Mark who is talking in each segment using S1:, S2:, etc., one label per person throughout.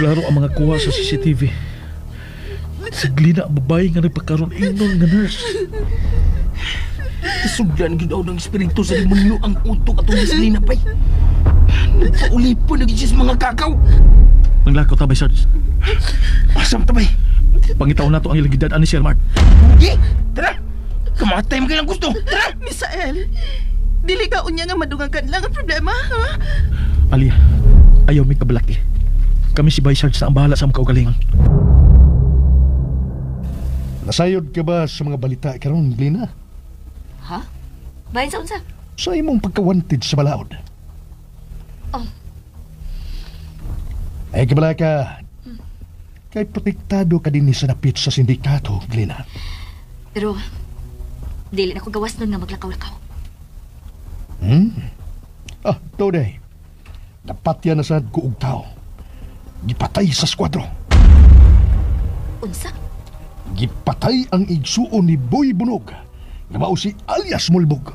S1: Klaro ang mga kuha sa CCTV. Sigli na babae nga nagpagkaroon inon nga nurse.
S2: Kasugdan gid daw ng espiritu sa demonyo ang utok atong Miss Lina pay. Nagpauli po nagigis mga kakaw.
S1: Manglakaw tabay, Sarge.
S2: Asam tabay.
S1: Pangitaw na to ang ilagidad ani Sir Mark.
S2: Di, tara. Kamatay mo kailang gusto. Tara.
S3: Misael, dili ka unya nga madungagan lang ang problema, ha?
S1: Alia, ayaw may kabalaki. Kami si Bay Sarge na ang bahala sa mga kaugalingan.
S4: Nasayod ka ba sa mga balita karon, Lina?
S5: Ha? Bayan sa unsa?
S4: Sa imong pagka-wanted sa balaod.
S5: Oh.
S4: Ay kabala ka. Kay protektado ka din sa napit sa sindikato, Lina.
S5: Pero, dili na ko gawas nun nga maglakaw-lakaw.
S4: Today. Dapat yan na sa kuog tao. Gipatay sa skwadro.
S5: Unsa?
S4: Gipatay ang igsuon ni Boy Bunog na mao si alias Mulbog.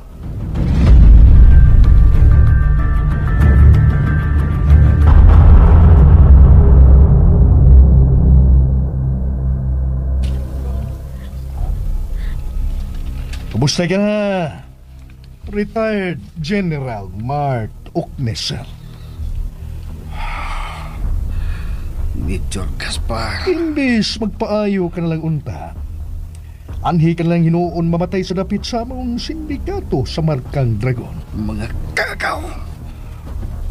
S4: Kumusta ka na? Retired General Mark Okneser.
S2: Major Gaspar.
S4: Imbis magpaayo ka na lang unta, anhi ka na lang hinuon mamatay sa dapit sa mong sindikato sa Markang Dragon.
S2: Mga kakaw.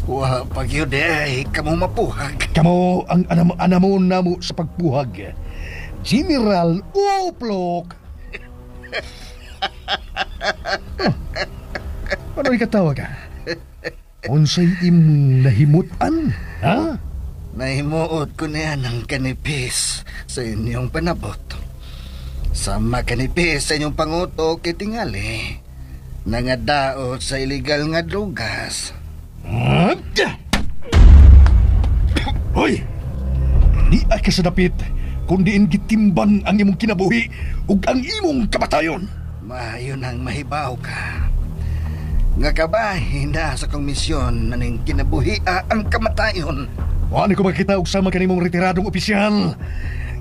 S2: Wa pag yun ay kamo mapuhag.
S4: Kamo ang anamon namo sa pagpuhag. General Oplok. Ano ikatawa ka? Unsay imong nahimutan, ha?
S2: Nahimuot ko niya ng kanipis sa inyong panabot. Sama kanipis sa inyong pangutok itingali. Nangadaot sa illegal nga drugas.
S4: Hoy! Di ay ka sa dapit, kundi gitimbang ang imong kinabuhi ug ang imong kamatayon.
S2: Maayon ang mahibaw ka. Nga kabahin na sa komisyon na ning kinabuhia ang kamatayon.
S4: Wala ko makita og sama kanimong retiradong opisyal.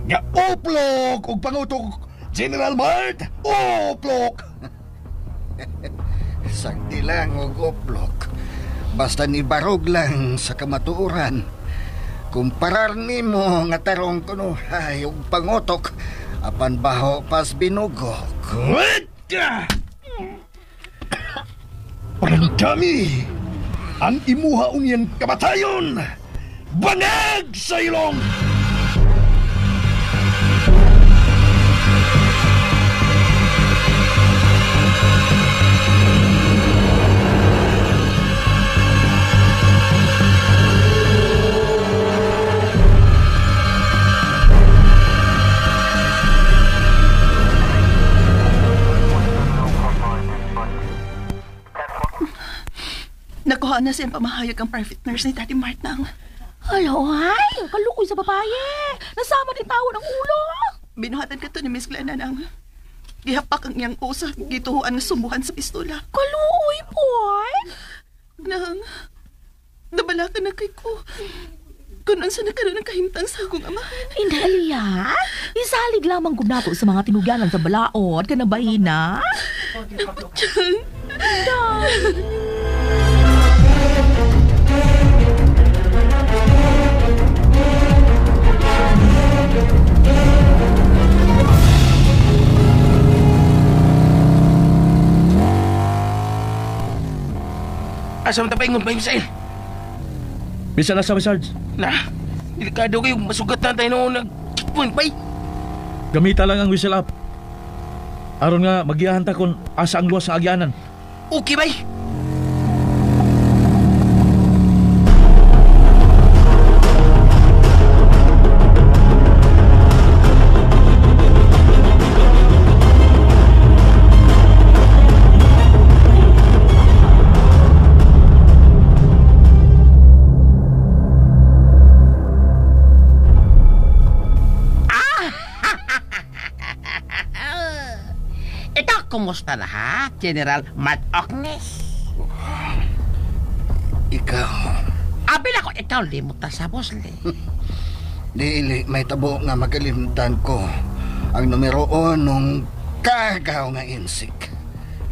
S4: Nga Oplok ug pangutok General Mart Oplok.
S2: Sakti lang og oplok. Basta ni barog lang sa kamatuoran. Kumparar nimo nga tarong kunuhay og pangutok apan baho pas binugok.
S4: Pagkami ang imuha unyan kamatayon. Bangag sa ilong!
S3: Nakuha na siyang pamahayag ang private nurse ni Daddy Mart nang.
S6: Alo, ay! Kalukoy sa babae! Nasama ni tao ng ulo!
S3: Binuhatan ka to ni Miss Glenna nang. Gihapak ang iyang usa, gituhuan nga sumbuhan sa pistola.
S6: Kalukoy, boy!
S3: Nang, nabala ka na kay ko. Kung ansa na karoon ng kahimtang sa akong amahan.
S6: Hindi, Aliyah. Isalig lamang gud nato sa mga tinugyanan sa balaod. Kanabahin na?
S3: Napatyang.
S2: Asam tapaingon pa yung Misael.
S1: Bisa na sa Sarge.
S2: Na, delikado kayo. Masugat na tayo noong nag-checkpoint pa.
S1: Gamita lang ang whistle up. Aron nga magiyahan ta kung asa ang luwas sa agyanan.
S2: Okay ba?
S7: Kumusta na ha, General Mart Oknes?
S2: Ikaw.
S7: Abi na ko, ikaw limutan sa bosle.
S2: Dili may tabo nga makalimtan ko ang numero 1 nung kagaw nga insik.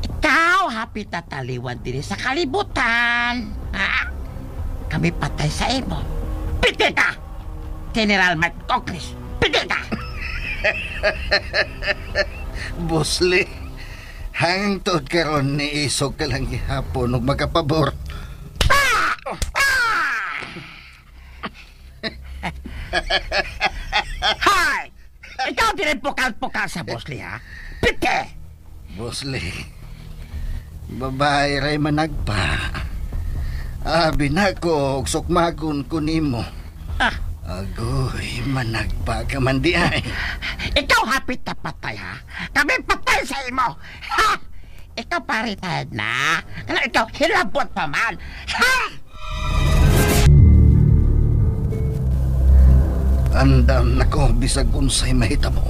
S7: Ikaw, hapit na taliwan din sa kalibutan. Ha? Kami patay sa imo. Piti ka! General Mark Ocnes, piti ka!
S2: Bosli, hangtod karon ni isog ka lang gihapon ug magapabor.
S7: Hay! Ikaw din pukal-pukal sa Bosli, ha? Piti!
S2: Bosli, babae ray managpa. Abi na ko og sukmagon ko nimo. Agoy, managpa ka man di ay.
S7: Ikaw hapit na patay, ha? Kami patay sa imo! Ha? Ikaw paritahid na? Kaya ikaw hilabot pa man? Ha?
S2: Andam na ko bisag unsay mahitabo.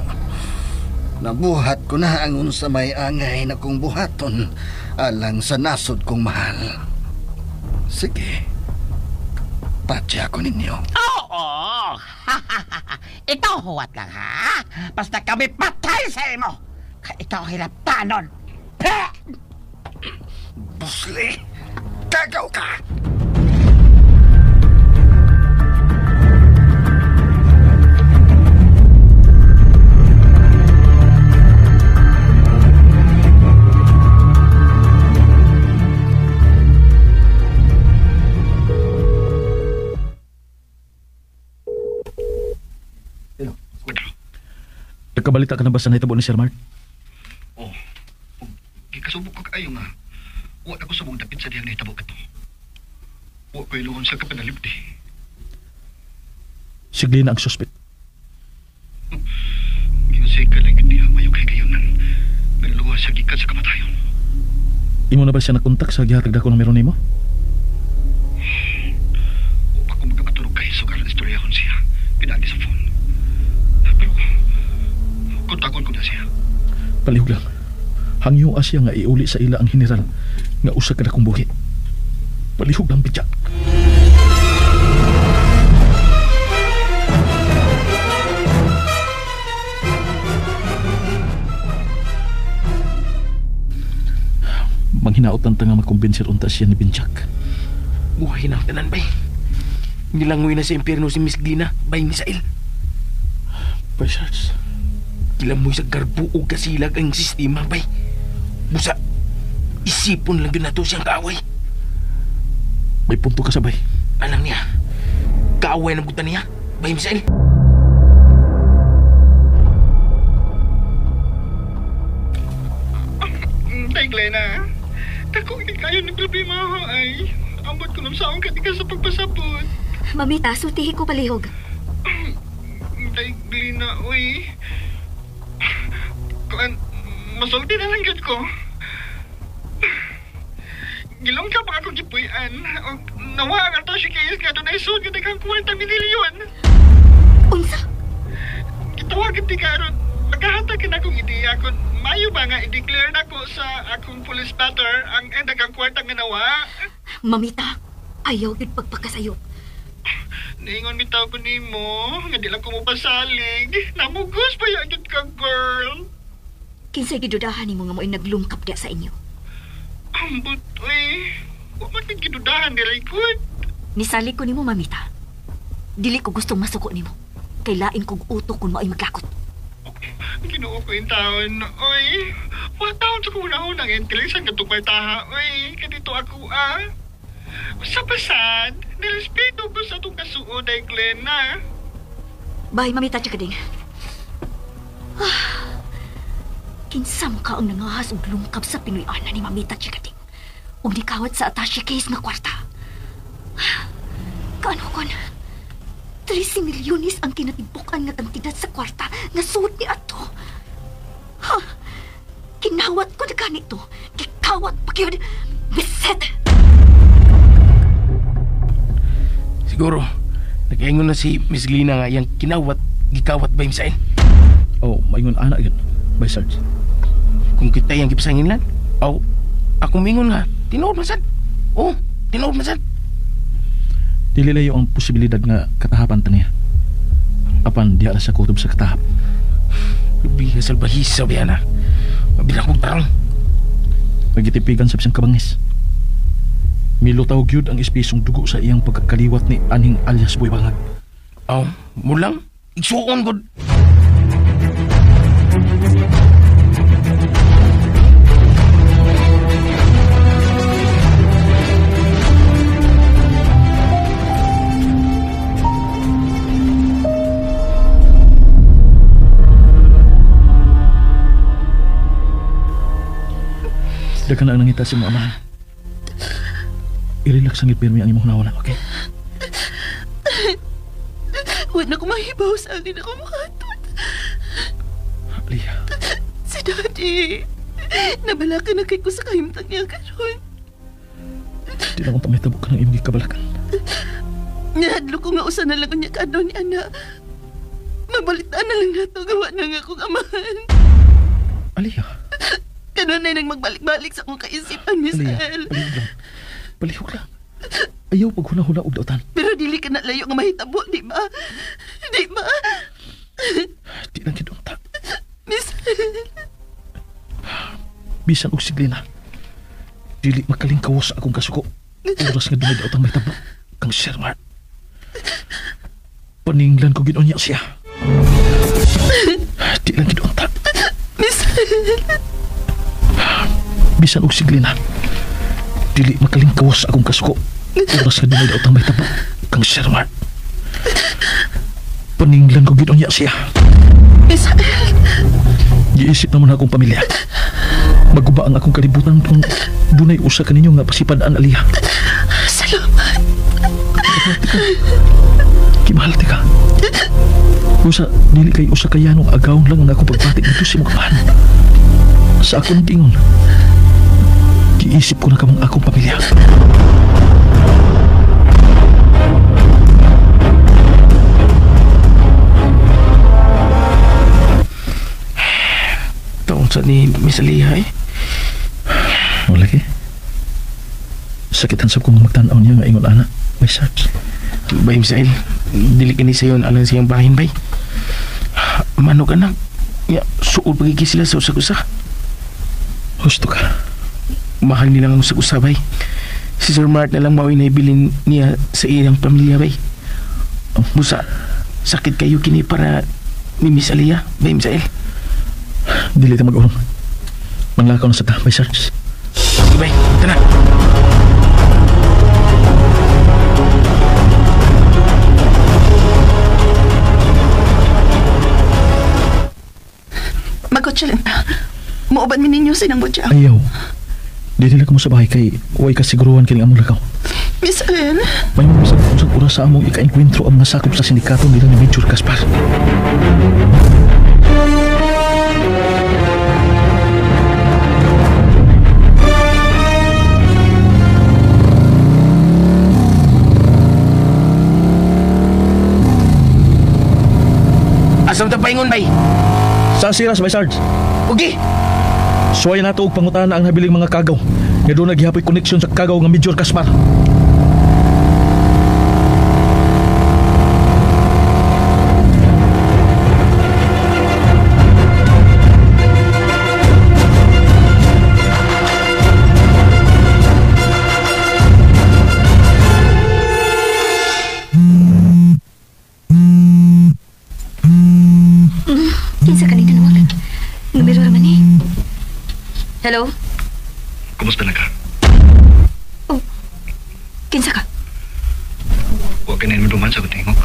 S2: Nabuhat ko na ang unsa may angay na kong buhaton alang sa nasod kong mahal. Sige, patya ko ninyo.
S7: Oo! Ikaw huwat lang, ha? Basta kami patay sa imo! Kaya ikaw hilaptanon!
S2: Bosli, kagaw ka!
S1: Nagkabalita ka na ba sa nahitabo ni Sir Mark?
S4: Oh, gikasubok ko kaayo nga. Wa ako sa mong dapit sa diyang nahitabo ka to. Wa ko iluhon sa kapanalipdi.
S1: Sigli na ang suspect.
S4: Ginsay ka lang hindi mayo kay kayunan. Naluwa sa gikan sa kamatayon.
S1: Imo na ba siya nakontak sa gihatag dako numero nimo?
S4: Wa pa ko magkamaturog kay sugar na istoryahon siya. Pinagi sa phone. Pero, kontakon ko na siya.
S1: Palihog lang. Hangyo asya nga iuli sa ila ang general nga usa ka dakong buhi. Palihog lang bitya. Manghinaot ang tanga makumbensir unta siya ni Binchak.
S8: Buhay ng tanan, bay. Nilangoy na sa impyerno si Miss Glina, bay Misael.
S1: Bay Sarge,
S8: Kilamoy sa garbo o kasilag ang sistema, bay. Busa, isipon lang yun na to siyang kaaway.
S1: may punto ka sa bay.
S8: Alam niya, kaaway ng buta niya, bay Misael.
S4: Tay Glena, takong ikayo ng problema ho ay ambot ko nung saong katika sa pagpasabot.
S5: Mamita, sultihi ko palihog.
S4: Tay Glena, uy. Kuan, masulti na lang gud ko. Gilong ka pa ako gipuyan. Nawa ang ato si Kayes nga doon ay sud nga daghang 40 milyon.
S5: Unsa?
S4: Gitawagin ti karon. Maghahatag ka na akong ideya kung mayo ba nga i-declare na ko sa akong police matter ang daghang kwartang nga nawa.
S5: Mamita, ayaw gid pagpakasayo.
S4: Niingon bitaw ko nimo nga di lang ko mapasalig. Namugos pa yagid ka, girl.
S5: Kinsay gidudahan nimo nga mo'y naglungkap diya sa inyo.
S4: Ambot, uy. Huwag man kang gidudahan ni Raykod.
S5: Nisali ko nimo, Mamita. Dili ko gustong masuko nimo. Kay lain kog utok kung mo'y maglakot.
S4: Kinuo ko yung taon, uy. Mga taon sa kunahon ang entries ang katupay taha, uy. Kanito ako, Sa pasad, nirespeto ko sa itong kasuod ay Glena.
S5: Bye, Mamita Chikading. Kinsam ka ang nangahas og lungkap sa Pinoy-ana ni Mamita Chikading. Og nikawat sa attache case nga kwarta. Kaano kon? 13 milyones ang kinatibukan nga kantidad sa kwarta nga suot ni ato. Kinawat ko na ganito. Kikawat pa kayo. Biset!
S8: Siguro, nag-ingon na si Miss Glina nga yung kinawat, gikawat bay Misael.
S1: Oh, maingon anak yun. Bay Sarge.
S8: Kung kita yung gipasangin lang, ako mingon nga, tinood masad. Oh, tinood masad.
S1: Dili layo ang posibilidad nga katahapan ta niya. Apan diya na sa kutob sa katahap.
S8: Biya salbahisa ba yan na? Mabila kong tarong.
S1: Nagitipigan sa bisang kabangis. Milutaw gyud ang espisong dugo sa iyang pagkakaliwat ni Aning alias Boy Bangag.
S8: Aw, mulang. Igsuon ko.
S1: Dagan na ang nangita si mga amahan. I-relax ang ipirmi ang imong nawala, okay?
S3: Huwag na ko mahibaw sa akin ako makatot.
S1: Aliyah.
S3: Si Daddy. Nabala ka na kay ko sa kahimtang niya karon.
S1: Di na akong pamitabo ka ng imong ikabalakan.
S3: Nahadlo ko nga usa na lang niya ka ni Ana. Mabalitaan na lang nato gawa na nga akong amahan.
S1: Aliyah.
S3: Kanon na nang magbalik-balik sa akong kaisipan, Miss
S1: Aliyah,
S3: El.
S1: palihog lang. Palihog lang. Ayaw pag hula-hula og dautan.
S3: Pero dili ka na layo nga mahitabo, di ba? Di ba?
S1: Di lang kidungta.
S3: Miss El.
S1: Bisan og siglina. Dili makalingkawas sa akong kasuko. Oras nga dumay daotang may tabo. Kang Sir Mart. Paninglan ko ginunya siya. Di lang kidungta.
S3: Miss El.
S1: Bisan og siglina. Dili makalingkawas sa akong kasuko. Oras nga dumay daotang may tabo. Kang Sir Mart. Paninglan ko ginunya siya.
S3: Miss El.
S1: Giisip naman akong pamilya. Maguba ang akong kalibutan kung dunay usa kaninyo nga pasipadaan, Aliyah.
S3: Salamat.
S1: Kimahalte ka. Usa, dili kay usa kayanong agaw lang ang akong pagbatik dito si Mukman. Sa akong tingon, giisip ko na kamang akong pamilya.
S8: Taon sa ni Miss Aliyah eh.
S1: Wala ki. Sakitan sa kong magtanaw niya nga ingon ana. May search.
S8: Bay, Misael. Dili ka ni sayon alang siyang bahin, bay. Mano ka na. Ya, suod pagiging sila sa usag-usa.
S1: Gusto ka.
S8: Mahal nilang ang usag-usa, bay. Si Sir Mart na lang mawin na ibilin niya sa iyang pamilya, bay. Busa, sakit kayo kini para ni Miss Aliyah, bay, Misael.
S1: Dili ta mag-urong. Manglakaw na sa ta. May search.
S8: Sige, bay. Ito na.
S3: Magkotsyalin ta. Mauban mi ninyo sinang budya.
S1: Ayaw. Dili na ka mo sa bahay kay way kasiguruhan kining among lakaw.
S3: Miss El.
S1: May mga usag oras sa among ika-enkwentro ang nasakop sa sindikato nila ni Major Gaspar.
S8: Asam ta paingon, bay.
S1: Sa siras, may Sarge.
S8: Ugi.
S1: Suway na ito og pangutana ang nabiling mga kagaw. Nga doon naghihapoy koneksyon sa kagaw ng Major Gaspar.
S5: Kinsa kanina naman. Numero raman eh. Hello?
S4: Kumusta na ka?
S5: Oh, kinsa ka?
S4: Huwag ka na maduman sa kutingog.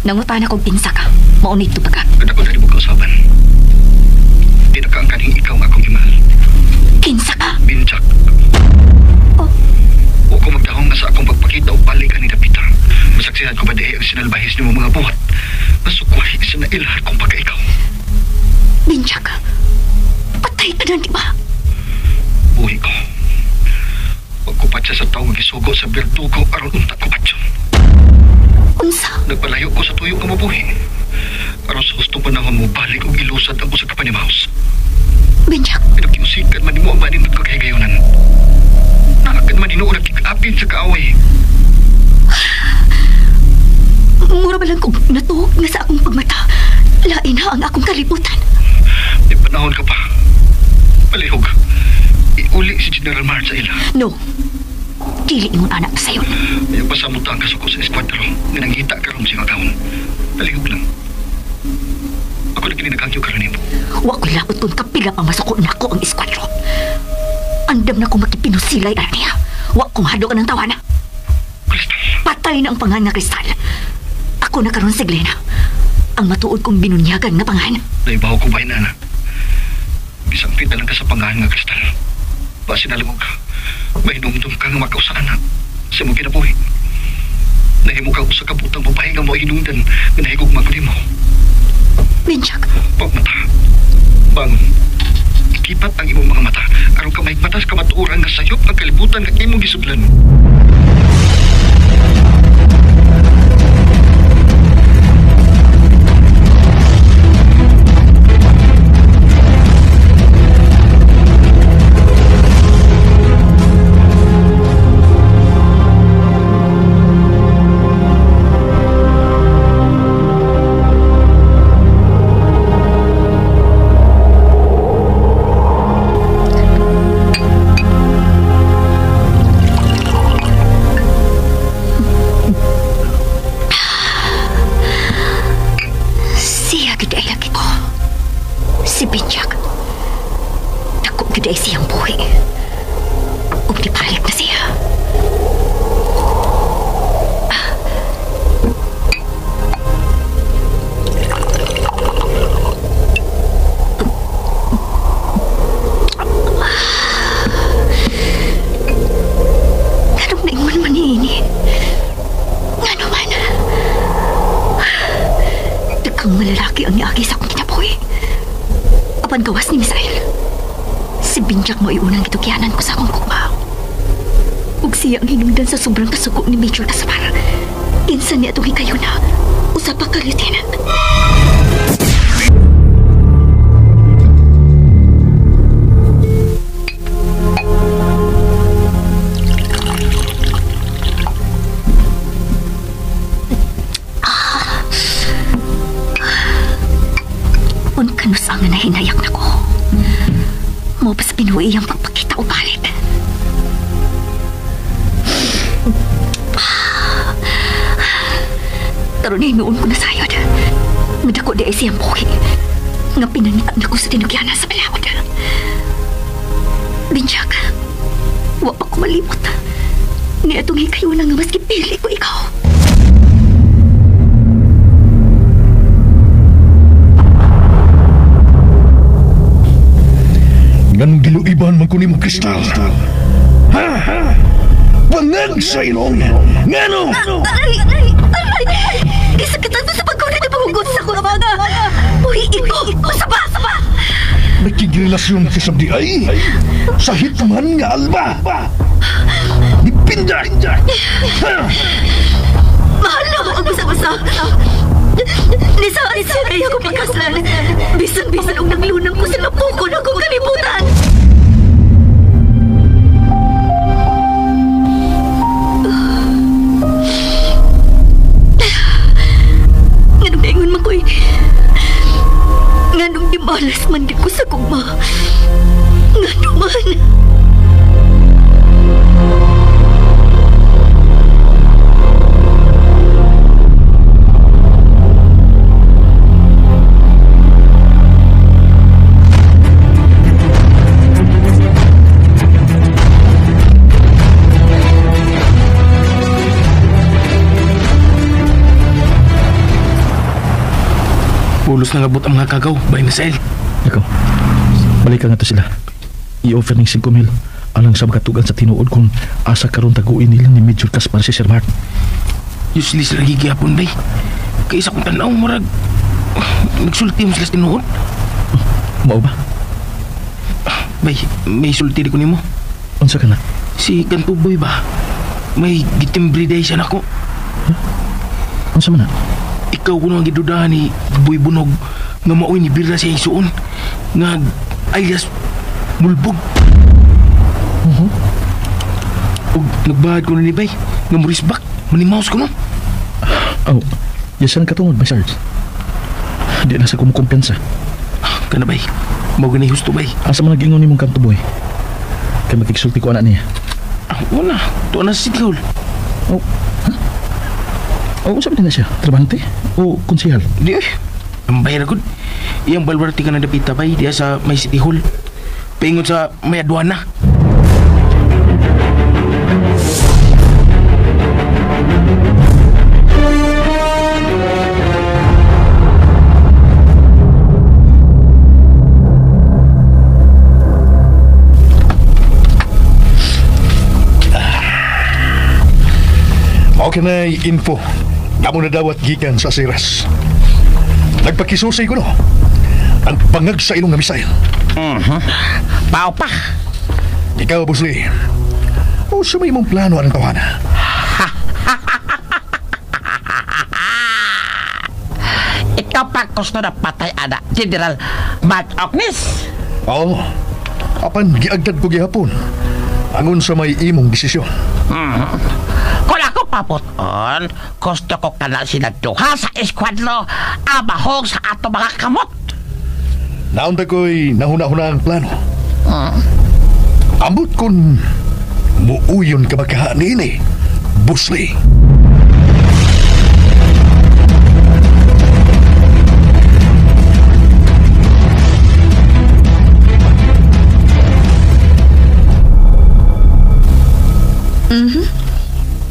S5: Nangutan ako kinsa ka. Maunit to pa ka.
S4: Kada ko na ka usapan. Di na ka ang kaning ikaw nga akong gimahal.
S5: Kinsa ka?
S4: Binjak.
S5: Oh.
S4: Huwag ko magdahong nga sa akong pagpakita o balik ka ni Napita. Masaksihan ko ba dahil ang sinalbahis ni mo mga buhat. Masukwahi sa nailhan kong pagka-ikaw.
S5: Binjak ka. Patay ka na, di ba?
S4: Buhi ko. Huwag ko patsa sa taong gisugo sa berdugo aron unta ko patyon.
S5: Unsa?
S4: Nagpalayo ko sa tuyo nga mabuhi. Aron sa gustong panahon mo balik o ilusad ang usag kapanimahos.
S5: Binjak.
S4: Pinakiusikan man mo ang maninod ko kay gayonan. Nakakad man inuulag kikapin sa kaaway.
S5: Mura ba lang kung natuog nga sa akong pagmata. Lain na ang akong kalibutan.
S4: May panahon ka pa. Palihog. Iuli si General Mart sa ila.
S5: No. Dili imong anak pa sayon.
S4: May pasamot ang kasuko sa eskwadro. Nga nanghita ka rin siyang agawon. Palihog lang. Ako na kininagagyo ka rin mo.
S5: Wa ko laot kung kapila pang masuko na ko ang eskwadro. Andam na kong makipinusilay ara niya. Wa ko mahado ka ng tawana.
S4: Kristal.
S5: Patay na ang pangan nga Kristal. Ako na karon si Glena. Ang matuod kong binunyagan nga pangan.
S4: Naibaw ko ba na? Bisang pita lang ka sa pangahan nga, Kristal. Basi nalungog ka. Mainumdum ka nga makausaan na. Sa mong kinabuhi. Nahimo ka sa kabutang babae nga mo hinungdan nga nahigog maguli mo.
S5: Binchak.
S4: Pagmata. Bangon. Ikipat ang imong mga mata. Aron ka may matas ka matuurang nga sayop ang kalibutan nga imong gisudlan.
S5: Gawas ni Misael. Si Binjak mo iunang gitukyanan ko sa akong kukma. Ug siya ang hinungdan sa sobrang kasuko ni Major Gaspar. Insan niya itong hikayo na. Usap pa ka, Lieutenant. Kanus ang nahinayak na ko. Mo pas pinuwi ang pagpakita o balit. Pero ninuon ko na sayod. Madako di ay siyang buhi. Nga pinanian na ko sa tinugyanan sa balaod. Binjak, wa pa ko malimot. Nga itong hikayo na nga maski pili ko ikaw.
S1: Nganong giluiban man kunin mo, Kristal? Ha? Bangag sa ilong! Ngano?
S5: Aray! Gisakitan ko sa pagkunin na panghugot sa kurabanga! Uy, iko! Saba!
S1: Nakigrelasyon ka sa di ay? Sa hitman nga alba! Ipinda!
S5: Mahal na ako basa-basa! Nisaan siya na ako pagkaslan! Bisan-bisan ang naglunang ko sa lapuko na kong kalimutan! Nganong daingon man ko'y... Nganong dimalas man din ko sa kugma. Nganong man...
S8: Pulos na ngabot ang mga kagaw, Bay Misael.
S1: Ikaw, balik ka nga to sila. I-offer ng 5,000 alang sa magatugan sa tinuod kung asa karon taguin nila ni Major Gaspar si Sir Mart.
S8: Useless lagi gihapon, Bay. Kaysa kong tanaw, marag... nagsulti mo sila sa tinuod.
S1: Mao ba?
S8: Bay, may sulti di ko nimo.
S1: Unsa ka na?
S8: Si Gantuboy ba? May gitimbre day siya nako.
S1: Unsa man na?
S8: Ikaw ko nang gidudahan ni Boy Bunog nga maoy ni Birra siya isuon nga alias Mulbog. Ug nagbahad ko na ni Bay nga murisbak manimaos ko no.
S1: Oh, Yasan katungod, may Sarge. Di na sa kumukumpiyansa.
S8: Kana bay, mo gani husto bay.
S1: Asa man nag-ingon ni mong kanto boy? Kaya makiksulti ko anak niya.
S8: Una, to na si City Hall.
S1: Oh, ha? Oh, sabi na siya? Trabahante? O konsihal?
S8: Di ay, ang bayar agad. Iyang balwarti ka na dapita bay, diya sa may City Hall. Paingon sa may aduana.
S9: Okay na info. Kamo na dawat gikan sa Siras. Nagpakisusay ko no. Ang pangag sa ilong nga misail.
S7: Pao pa.
S9: Ikaw, Boss Lee. O sa may mong plano anong tawana?
S7: Ikaw pa gusto na patay ana, General Mark Ognis.
S9: Oo. Apan giagdad ko gihapon. Angon sa may imong desisyon.
S7: Kung ako paputon, gusto ko ka na sinaduha sa eskwadlo abahog sa ato mga kamot.
S9: Naunta ko'y nahuna-huna ang plano. Ambot kun muuyon ka magkahaan ini, Boss Lee.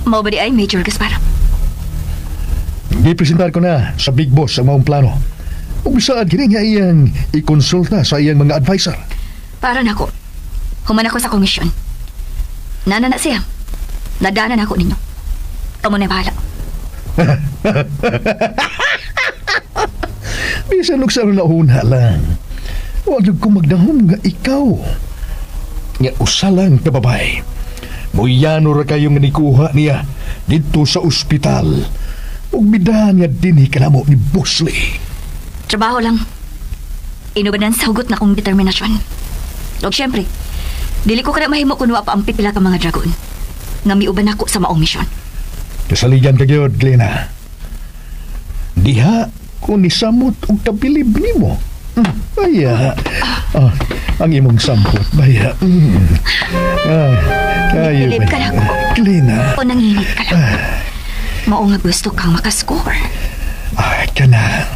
S5: Mao ba di ay, Major Gaspar?
S9: Gipresentar ko na sa Big Boss ang maong plano. Kung saan kini nga iyang ikonsulta sa iyang mga advisor.
S5: Para na ako. Human ako sa komisyon. Nana na siya. Nadanan ako ninyo. Amo na bahala.
S9: Bisan og sa nauna lang. Huwag ko magdahom nga ikaw. Nga usa lang ka babay. Muyano ra kayo nga nikuha niya dito sa ospital. Ug bidahan nga dinhi kanamo ni Boss Lee.
S5: Trabaho lang. Inubanan sa hugot na kong determinasyon. Ug syempre, dili ko kada mahimo kuno pa ang pipila ka mga dragon. Nga miuban ako sa maong misyon.
S9: Kasaligan ka gyud, Glena. Diha ko ni samot og tabilib nimo. Baya. Ang imong sampot, baya. Kayo
S5: Pilip ka lang ko.
S9: Glena.
S5: O nanginit ka lang. Mao nga gusto kang makascore.
S9: Ay, ka na.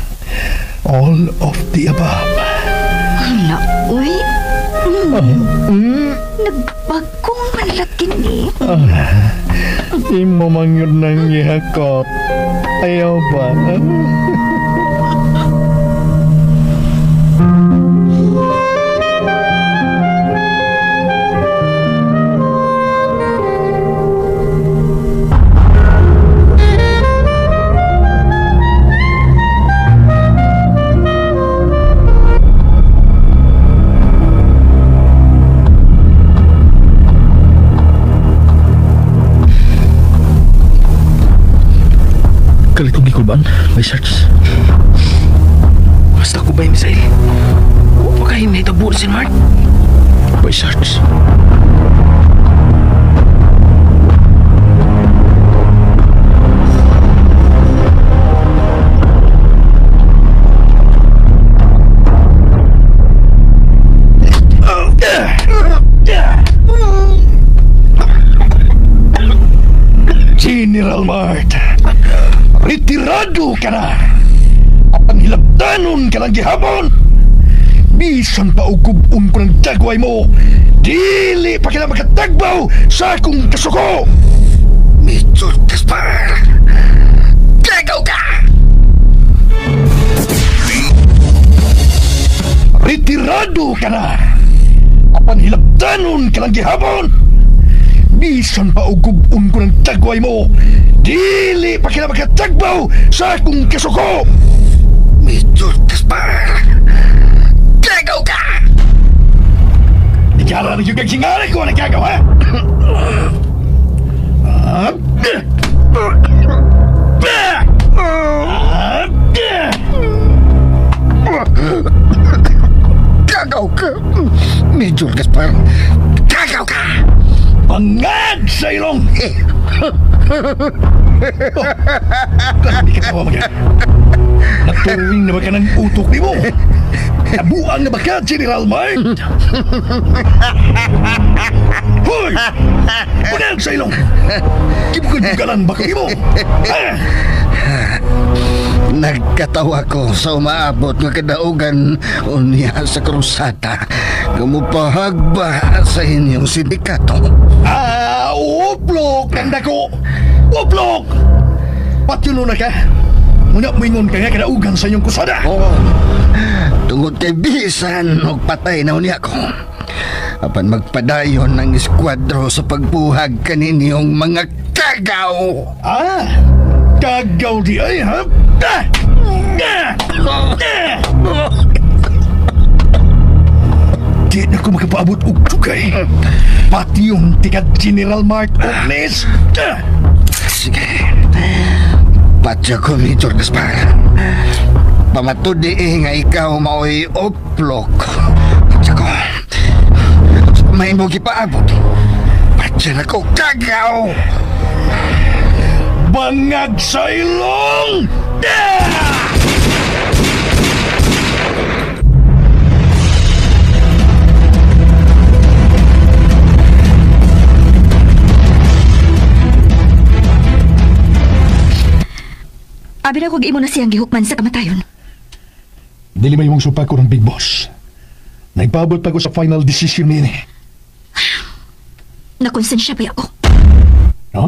S9: All of the above.
S5: Hala, uy. Nagbagong malaki ni.
S9: Imo man yun nang ihakot. Ayaw ba?
S1: Kalitong gikulban, may search.
S8: Basta ko ba yung misail? Huwag pa kayo may tabo si Mark.
S1: May search.
S9: General Mart, retirado ka na. Apan hilabtanon ka lang gihapon. Bisan pa ugubon ko ng dagway mo, dili pa kila makatagbaw sa akong kasuko. Major Gaspar, gagaw ka! Retirado ka na. Apan hilabtanon ka lang gihapon. Bisan pa ugubon ko ng dagway mo, dili pa kila makatagbaw sa akong kasuko. Major Gaspar, gagaw ka! Ikala na yung kagsingali ko na gagaw, ha? Gagaw ka, Major Gaspar. Gagaw ka! Pangag sa ilong! Hindi ka tawa mga. Naturing na ba ka ng utok ni mo? Nabuang na ba ka, General Mart? Hoy! Punag sa ilong! Kibukad-bugalan ba kayo mo?
S2: Nagkatawa ko sa umaabot nga kadaugan unya sa krusada. Gamupahag ba sa inyong sindikato?
S9: Uplok! Tanda ko! Uplok! Patyuno na ka? Muna mingon ka nga kadaugan sa inyong krusada.
S2: Tungod kay bisan og patay na unya ko. Apan magpadayon ng eskwadro sa pagbuhag kaninyong mga kagaw.
S9: Kagaw di ay, ha? Di na ko makapaabot og tugay. Pati yung tikat General Mart Ognes.
S2: Sige. Patya ko, Major Gaspar. Pamatudi nga ikaw mao'y oplok. Patya ko. May mo gipaabot. Patya na ko kagaw.
S9: Bangag sa ilong!
S5: Abi na kog imo na siyang gihukman sa kamatayon.
S9: Dili may mong supa ko ng Big Boss. Nagpaabot pa ko sa final decision nini.
S5: Nakonsensya pa ako.
S9: Ha?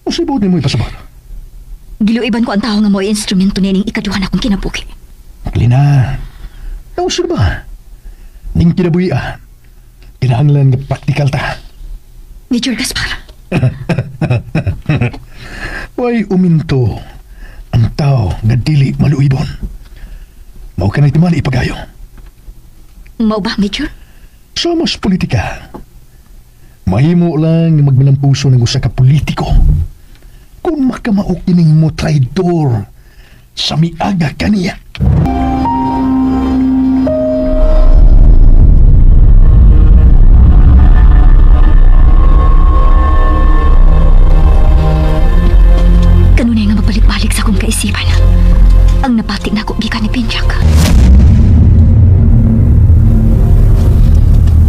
S9: Masibod ni mo ipasabot.
S5: Giluiban ko ang tao nga mo'y instrumento nining ikaduhan akong kinabuhi.
S9: Lina, sure ba? Ning kinabuhi kinahanglan nga praktikal ta.
S5: Major Gaspar.
S9: Way uminto ang tao nga dili maluibon. Mao ka na itimali ipagayo.
S5: Mao ba, Major?
S9: Sa mas politika, mahimo lang nga magmalampuso ng usa ka politiko. Kung makamaok kining mo traidor sa miaga kaniya.
S5: Kanunay nga mabalik-balik sa akong kaisipan. Ang napati na ako gikan ni Pinchak.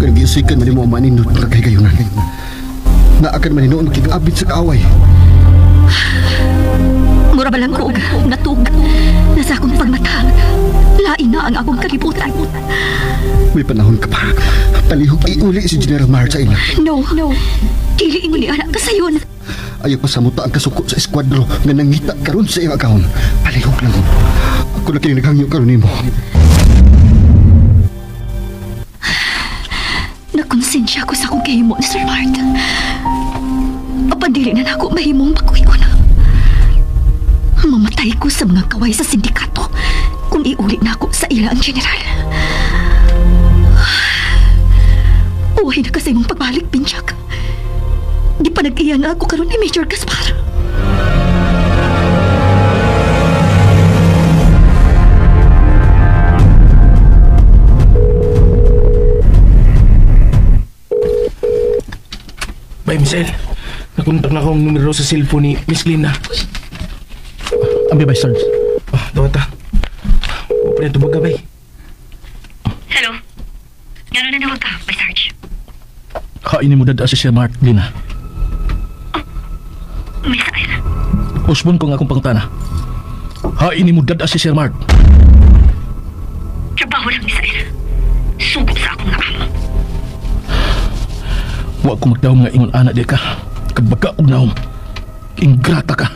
S2: Kanagisikan man mo maninod para kay gayunan. Na akan maninoon magkikabit sa kaaway.
S5: Mura ba lang ko natug nasa akong pagmata. Lain na ang akong kalibutan.
S2: May panahon ka pa. Palihog iuli si General Mart sa ina.
S5: No. Dili mo ni anak kasayon.
S2: Ayaw pa sa muta ang kasuko sa eskwadro nga nangita karon sa iyong akahon. Palihog lang. Ako na kini naghangyo karon nimo.
S5: Nakonsensya ko sa akong kahimon, Sir Mart. Apadili na ako mahimong bakuy ko na. Mamatay ko sa mga kaway sa sindikato kung iulit na ako sa ila ang general. Uway na kasi mong pagbalik, Pinchak. Di pa nag-iya na ako karon ni Major Gaspar.
S8: Bay, Misael. Nakontak na akong numero sa cellphone ni Miss Lina.
S1: Ambi ba, Sarge?
S8: Dawata. Huwag pa rin tubaga, bay.
S5: Hello? Gano'n na nawag ka, by Sarge?
S1: Hainin mo dada si Sir Mart, Lina.
S5: Misael.
S1: Usbon ko nga akong pangutana. Hainin mo dada si Sir Mart.
S5: Trabaho lang, Misael. Sugo sa akong nakamo.
S1: Huwag ko magdahom nga ingon anak di ka. Kabaga og naom. Ingrata ka.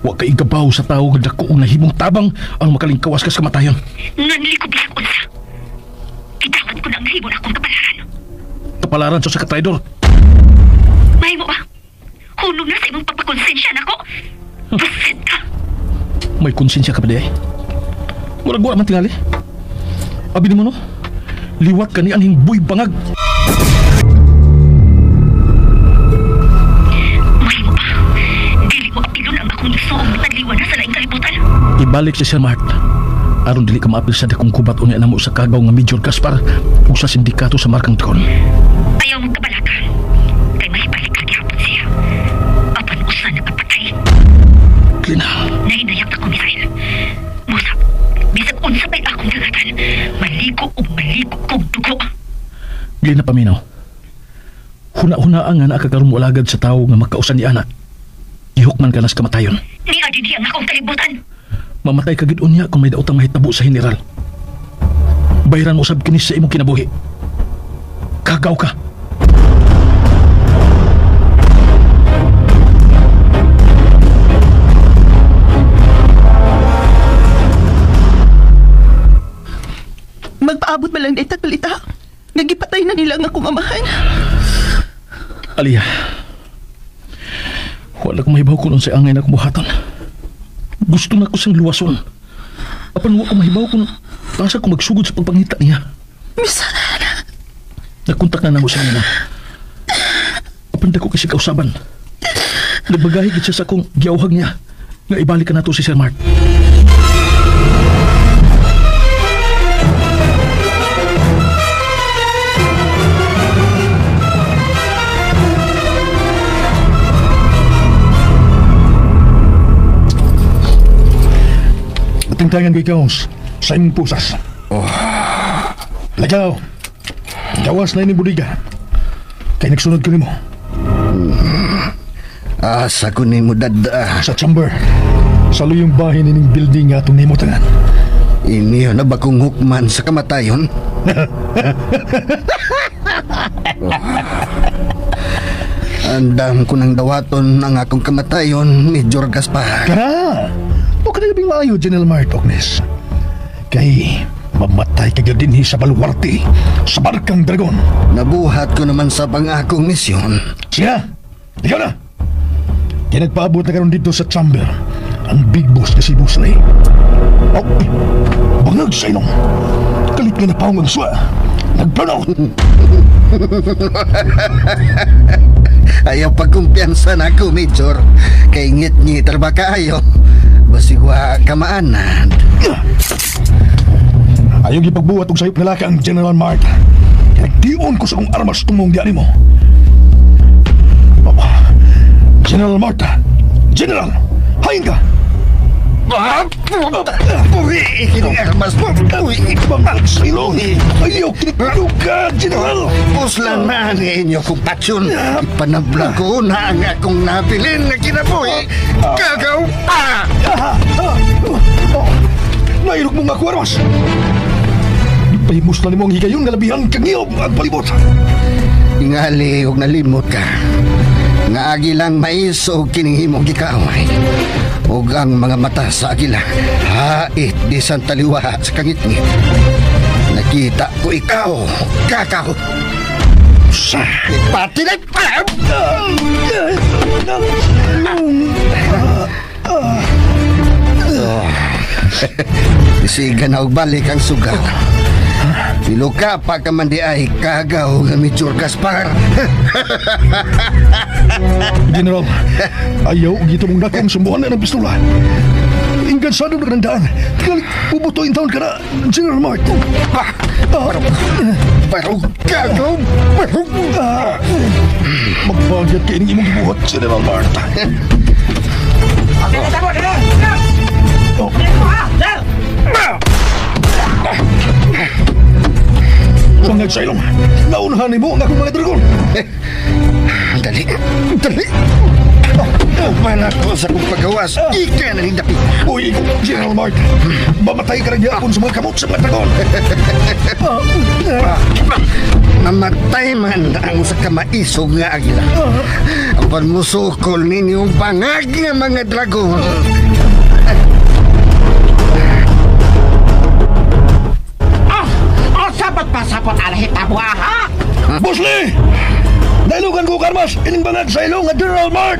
S1: Huwag ka igabaw sa tao nga dako og nahimong tabang ang makalingkawas ka sa kamatayon.
S5: Nanlikob lang unsa. Kitawad ko na ang nahimong akong kapalaran.
S1: Kapalaran sa katraidor.
S5: Mahimo ba? Hunong na sa imong pagpakonsensya na ko. Busit ka.
S1: May konsensya ka pa di ay. Murag wa man tingali. Abi mo no? Liwat ka ni anhing buy bangag.
S5: Mahimo ba? Dili mo apilon ang akong isuong tagliwan na sa laing kalibutan.
S1: Ibalik si Sir Mart. Aron dili ka maapil sa dakong kubat unya namo sa kagaw nga Major Gaspar o sa sindikato sa Markang Tikon.
S5: Ayaw mong kabalaka. Kay mahibalik ka gihapon siya. Apan sabay akong dagatan. Maligo o maligo kong dugo.
S1: Gina paminaw. Huna-hunaan nga nakakaroon mo alagad sa tao nga makausan ni anak. Ihukman ka nas kamatayon.
S5: Ni adin hiyang akong kalibutan.
S1: Mamatay ka gid unya kung may daotang mahitabo sa general. Bayran mo sab kinis sa imong kinabuhi. Kagaw ka.
S3: Magpaabot ba lang na itakalita? Nagipatay na nila ang akong amahan.
S1: Aliyah, wala ko mahibaw ko nun sa angay na kumuhatan. Gusto na ko siyang luwason. Apan wala ko mahibaw ko basa ko magsugod sa pagpangita niya.
S3: Misana.
S1: Nagkontak na namo siya nila. Apan da ko kasi kausaban. Nagbagahi gid siya sa akong giawhag niya nga ibalik ka na to si Sir Mark.
S9: Tingtangan ko ikaw sa imong pusas. Lagaw. Gawas na ini budiga. Kaya nagsunod ko nimo.
S2: Asa ko ni mo dada.
S9: Sa chamber. Sa luyong bahay nining building nga itong nimo tangan.
S2: Iniyo na ba kong hukman sa kamatayon? Andam ko ng dawaton ang akong kamatayon ni Major Gaspar.
S9: Kana! O ka na labing maayo, General Mart Ognes. Kay mamatay ka din sa baluwarte sa Barkang Dragon.
S2: Nabuhat ko naman sa pang-akong misyon.
S9: Siya! Ikaw na! Kaya nagpaabot na karon dito sa chamber ang big boss na si Busley. Oh, bangag sa inong. Kalit nga na paong ang suwa. Nag-burnout.
S2: Ayaw pagkumpiyansa na ako, Major. Kay ngit-ngitar ba kayo? Basigwa kamaanan.
S9: Ayaw gipagbuhat og sayop nga laka ang General Mart. Nagdion ko sa kong armas tumong diyan mo. General Marta! General! Hain ka!
S2: Uy! Ikining armas mo! Uy!
S9: Bangag sa ilong! Ayaw kinipilog ka, General!
S2: Puslan na ang inyo kong patsyon. Ipanabla ko na ang akong nabilin na kinabuhi. Gagaw pa!
S9: Nairog mong ako armas! Pahimus na ni mong higayon nga labihan kagiyog at palibot.
S2: Ingali huwag nalimot ka. Nga agilang mais o kinihimong gikaway. O ang mga mata sa agila. Hait di san taliwa sa kangit-ngit. Nakita ko ikaw, kakaw. Sa pati na pa! Isigan na og balik ang sugal. Piluka pa ka man di ay kagaw nga Major Gaspar.
S9: General, ayaw gito mong nakong sumbuhan na ng pistola. Ingansado na nandaan. Tingalik, bubutoin taon ka na, General Mart.
S2: Barog kagaw! Barog!
S9: Magbagyat kayo ng imong buhat, General Mart. Bangag sa ilong, naunahan mo ang akong mga dragon.
S2: Dali, dali. Mana ko sa kong paggawas, ika na nindapi.
S9: Uy, General Mart, mamatay ka rin yapon sa mga kamot sa mga dragon.
S2: Mamatay man ang sa kamaisog nga agila. Ang panmusukol ninyong bangag nga mga dragon.
S7: Sapat pa sapot alahit abwa, ha?
S9: Busley! Nailugan ko karmas, ining bangag sa ilong nga General Mart!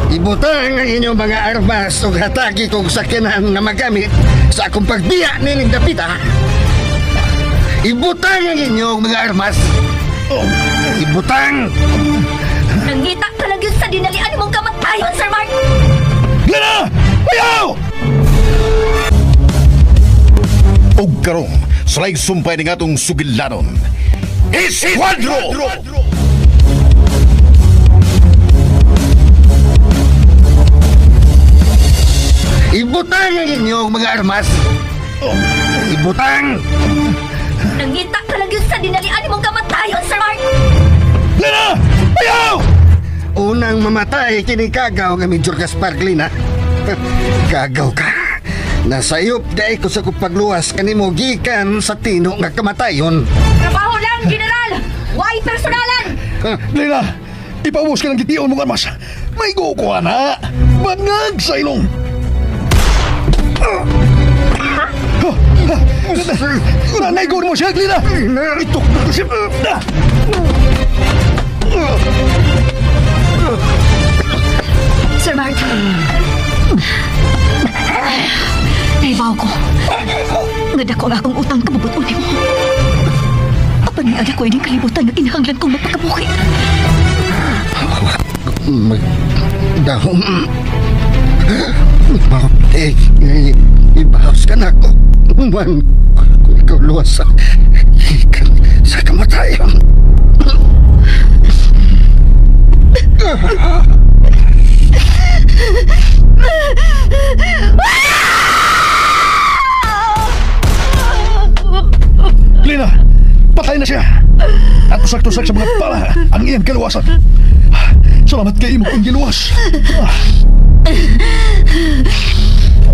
S2: Ibutang ang inyong mga armas o hatagi kong sakyanan na magamit sa akong pagbiya nining dapita. Ibutang ang inyong mga armas. Ibutang!
S5: Nangita ka lang yun sa dinalian mong kamatayon, Sir Mark!
S9: Gana! Ayaw!
S10: Og karong, salay sumpay ng atong sugilanon. Isidro!
S2: Ibutang ang inyong mga armas. Ibutang!
S5: Nangita ka lang yun sa dinalian mong kamatayon, Sir Mark!
S9: Lina! Ayaw!
S2: Unang mamatay kini kagaw nga Major Gaspar Glina. Kagaw ka. Nasayop dahil ko sa kupagluwas kanimo gikan sa tino nga kamatayon.
S5: Trabaho lang, General! Why personalan?
S9: Lina! Ipaubos ka ng gitiyon mong armas. May gukuha na. Bangag sa ilong. Nanay ko mo siya, Lina! Itok na ko siya.
S5: Sir Mark. Naibaw ko. Ngadako nga akong utang kabubutunin mo. Apan niya ko ining kalibutan na kinahanglan kong magpakabuki.
S2: Magdahom. Ibahas ka na ako. Man, ikaw luwas sa kamatayon.
S9: Lina! Patay na siya! At tusak-tusak sa mga pala ang iyang kaluwasan. Salamat kay imo kong giluwas.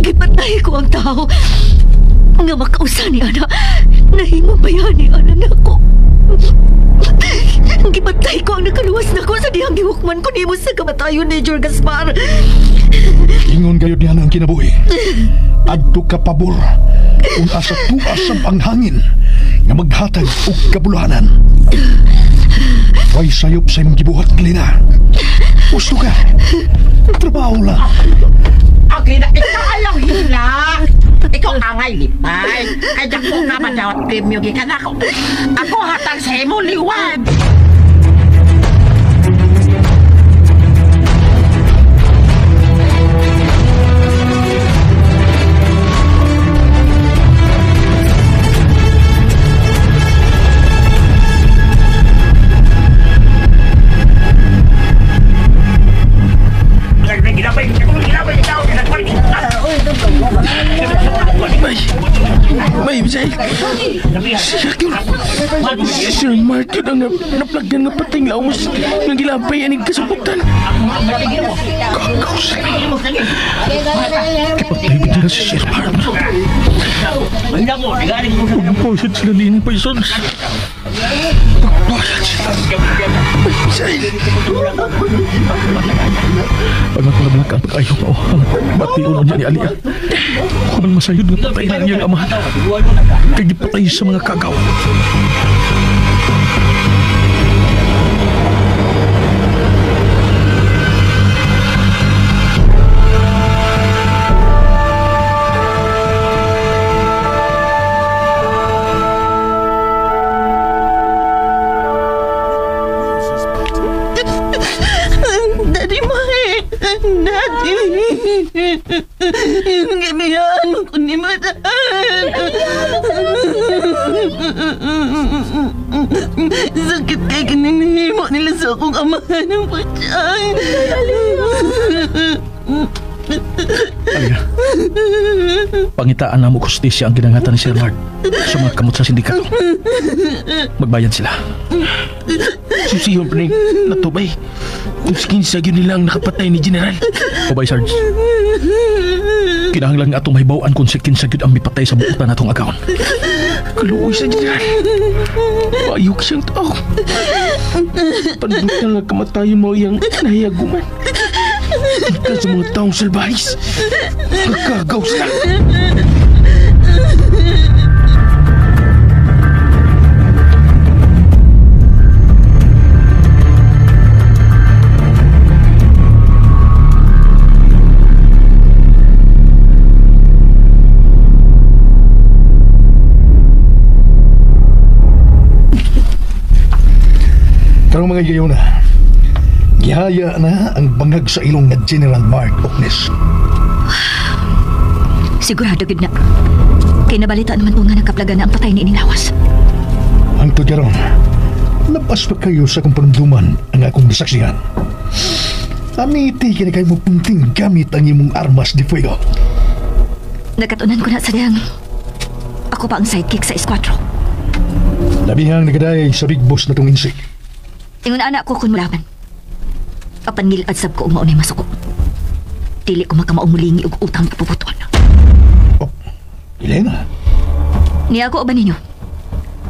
S5: Gipatay ko ang tao nga makausa ni Ana. Nahimong bayani Ana na ako. Gipatay ko ang nakaluwas na ko sa dihang gihukman ko nimo sa kamatayon ni Major Gaspar.
S9: Ingon gayud niya ang kinabuhi. Adto ka pabor kung asa tuas ang hangin nga maghatag og kabuluhanan. Way sayop sa imong gibuhat, Lina. Gusto ka? Trabaho lang.
S7: Okay na, ikaw alam hila. Ikaw angay lipay. Kaya dako ka madawat premyo gikan ako. Ako hatang sa imo liwag.
S8: May Bisay. Sir Mark yun ang naplagyan nga patay nga umus ng gilapay aning kasubutan. Kakaus. Kipag-ibig na si Sir Mark. Pagpasad sila din ng paisons. Pagpasad sila. May Bisay. Pag ako nablak ang pag-ayaw mo, matiunan niya ni Alia. Kung masayod nga patay na niyang amahan. Kagipatay sa mga kagaw.
S3: Daddy Mike! Daddy! Yung gamihan mo ko ni Madaan! Sakit kay kininihimo nila sa akong amahan ng patyay!
S1: Alia, pangitaan na mo kustisya ang ginangatan ni Sir Mark sa mga kamot sa sindikato. Magbayad sila.
S8: Susiyon pa rin natubay. Kung skinsa yun nila ang nakapatay ni General.
S1: Obay, Sarge. Kinahanglan nga atong mahibawaan kung sikin sa gyud ang mipatay sa buutan natong agawon.
S8: Kaluoy sa General. Ayok siyang tao. Panbuta nga kamatayon mo yung nahiyaguman. Ika sa mga taong salbahis. Magkagaw sila.
S9: Karong mga gayon na, gihaya na ang bangag sa ilong na General Mark Oknes.
S5: Sigurado gid na. Kay nabalita naman ko nga nakaplaga na ang patay ni Inilawas.
S9: Ang tugaron, labas pa kayo sa kong panunduman ang akong nasaksihan. Amiti kini kayo mo punting gamit ang imong armas de fuego.
S5: Nakatunan ko na sa diyang ako pa ang sidekick sa eskwadro.
S9: Labihang nagaday sa big boss na tong insik.
S5: Ingon anak ko kung mulaban. Apan ngilad sab ko umaunay masuko. Dili ko makamaong mulingi og utang kapuputuan.
S9: Oh, Elena.
S5: Niya ako o ba ninyo?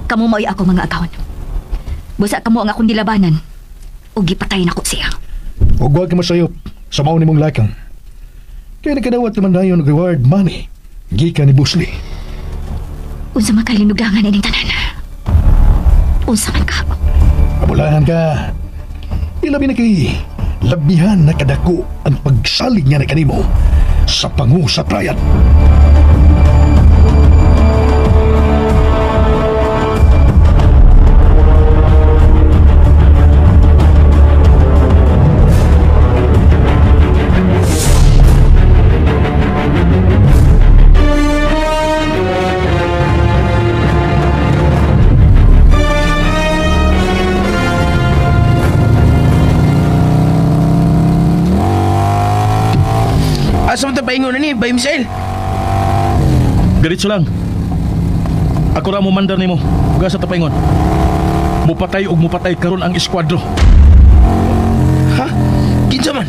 S5: Kamu mao'y ako mga agawon. Busa kamo ang akong dilabanan o gipatayin ako siya.
S9: Huwag huwag ka masayop sa mauni mong lakang. Kaya nakadawat naman na yung reward money. Gika ni Boss Lee.
S5: Unsa man kalinugangan ining tanan. Unsa man ka?
S9: Abulahan ka. Ilabi na kay labihan na kadako ang pagsalig niya na kanimo sa pangu sa triad.
S8: Asa mo tapaingon na ni, Bay Misael?
S1: Diretso lang. Ako ra mo mandar nimo. Uga sa tapaingon. Mupatay og mupatay karon ang eskwadro.
S8: Ha? Kinsa man?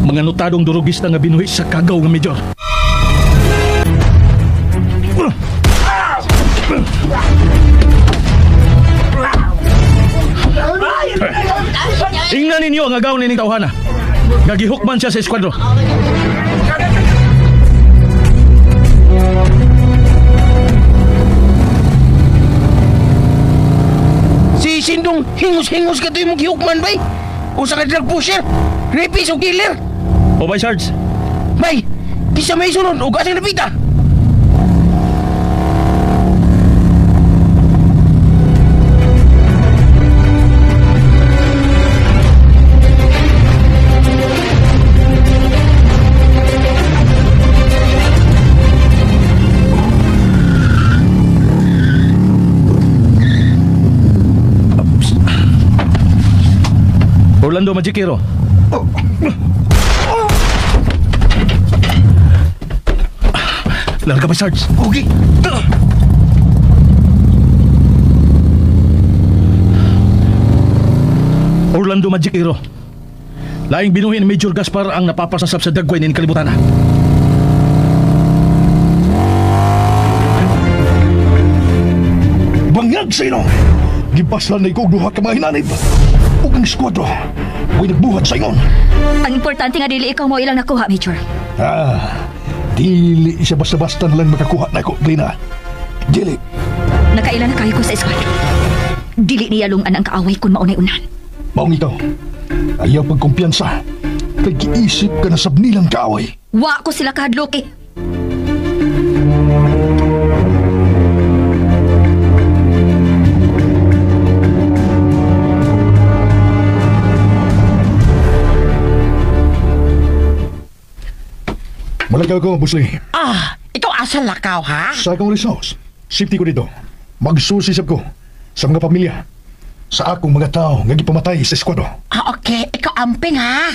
S1: Mga notadong durugista nga binuhi sa kagaw nga Major. Ingnan ninyo ang agaw nining tawhana. Gagihukman siya sa eskwadro.
S8: Si Sindong hingus-hingus ka to yung gihukman, bay. Usa ka drug pusher, rapist o killer.
S1: O bay, Sarge?
S8: Bay, kisa may sunod o kasing napita.
S1: Orlando Magikero. Larga ba, Sarge?
S8: Okay.
S1: Orlando Magikero. Laing binuhi ni Major Gaspar ang napapasasap sa dagway ni kalibutan na.
S9: Bangag sa inong! Gipaslan na ikaw duha ka mga hinanib. Huwag ang eskwadro. Huwag nagbuhat sa ingon.
S5: Ang importante nga dili ikaw mo ilang nakuha, Major.
S9: Dili siya basta-basta na lang makakuha na ako, Lina. Dili.
S5: Nakailan na kayo ko sa eskwadro. Dili niya lungan ang kaaway kung maunay-unan.
S9: Maong ikaw, ayaw pagkumpiyansa. Kay giisip ka na sabnilang kaaway.
S5: Wa ko sila kahadloki.
S9: Malagaw ko, Boss Lee.
S7: Ikaw asa lakaw, ha?
S9: Sa akong resource, safety ko dito. Magsusisap ko sa mga pamilya. Sa akong mga tao nga gipamatay sa eskwadro.
S7: Okay. Ikaw amping, ha?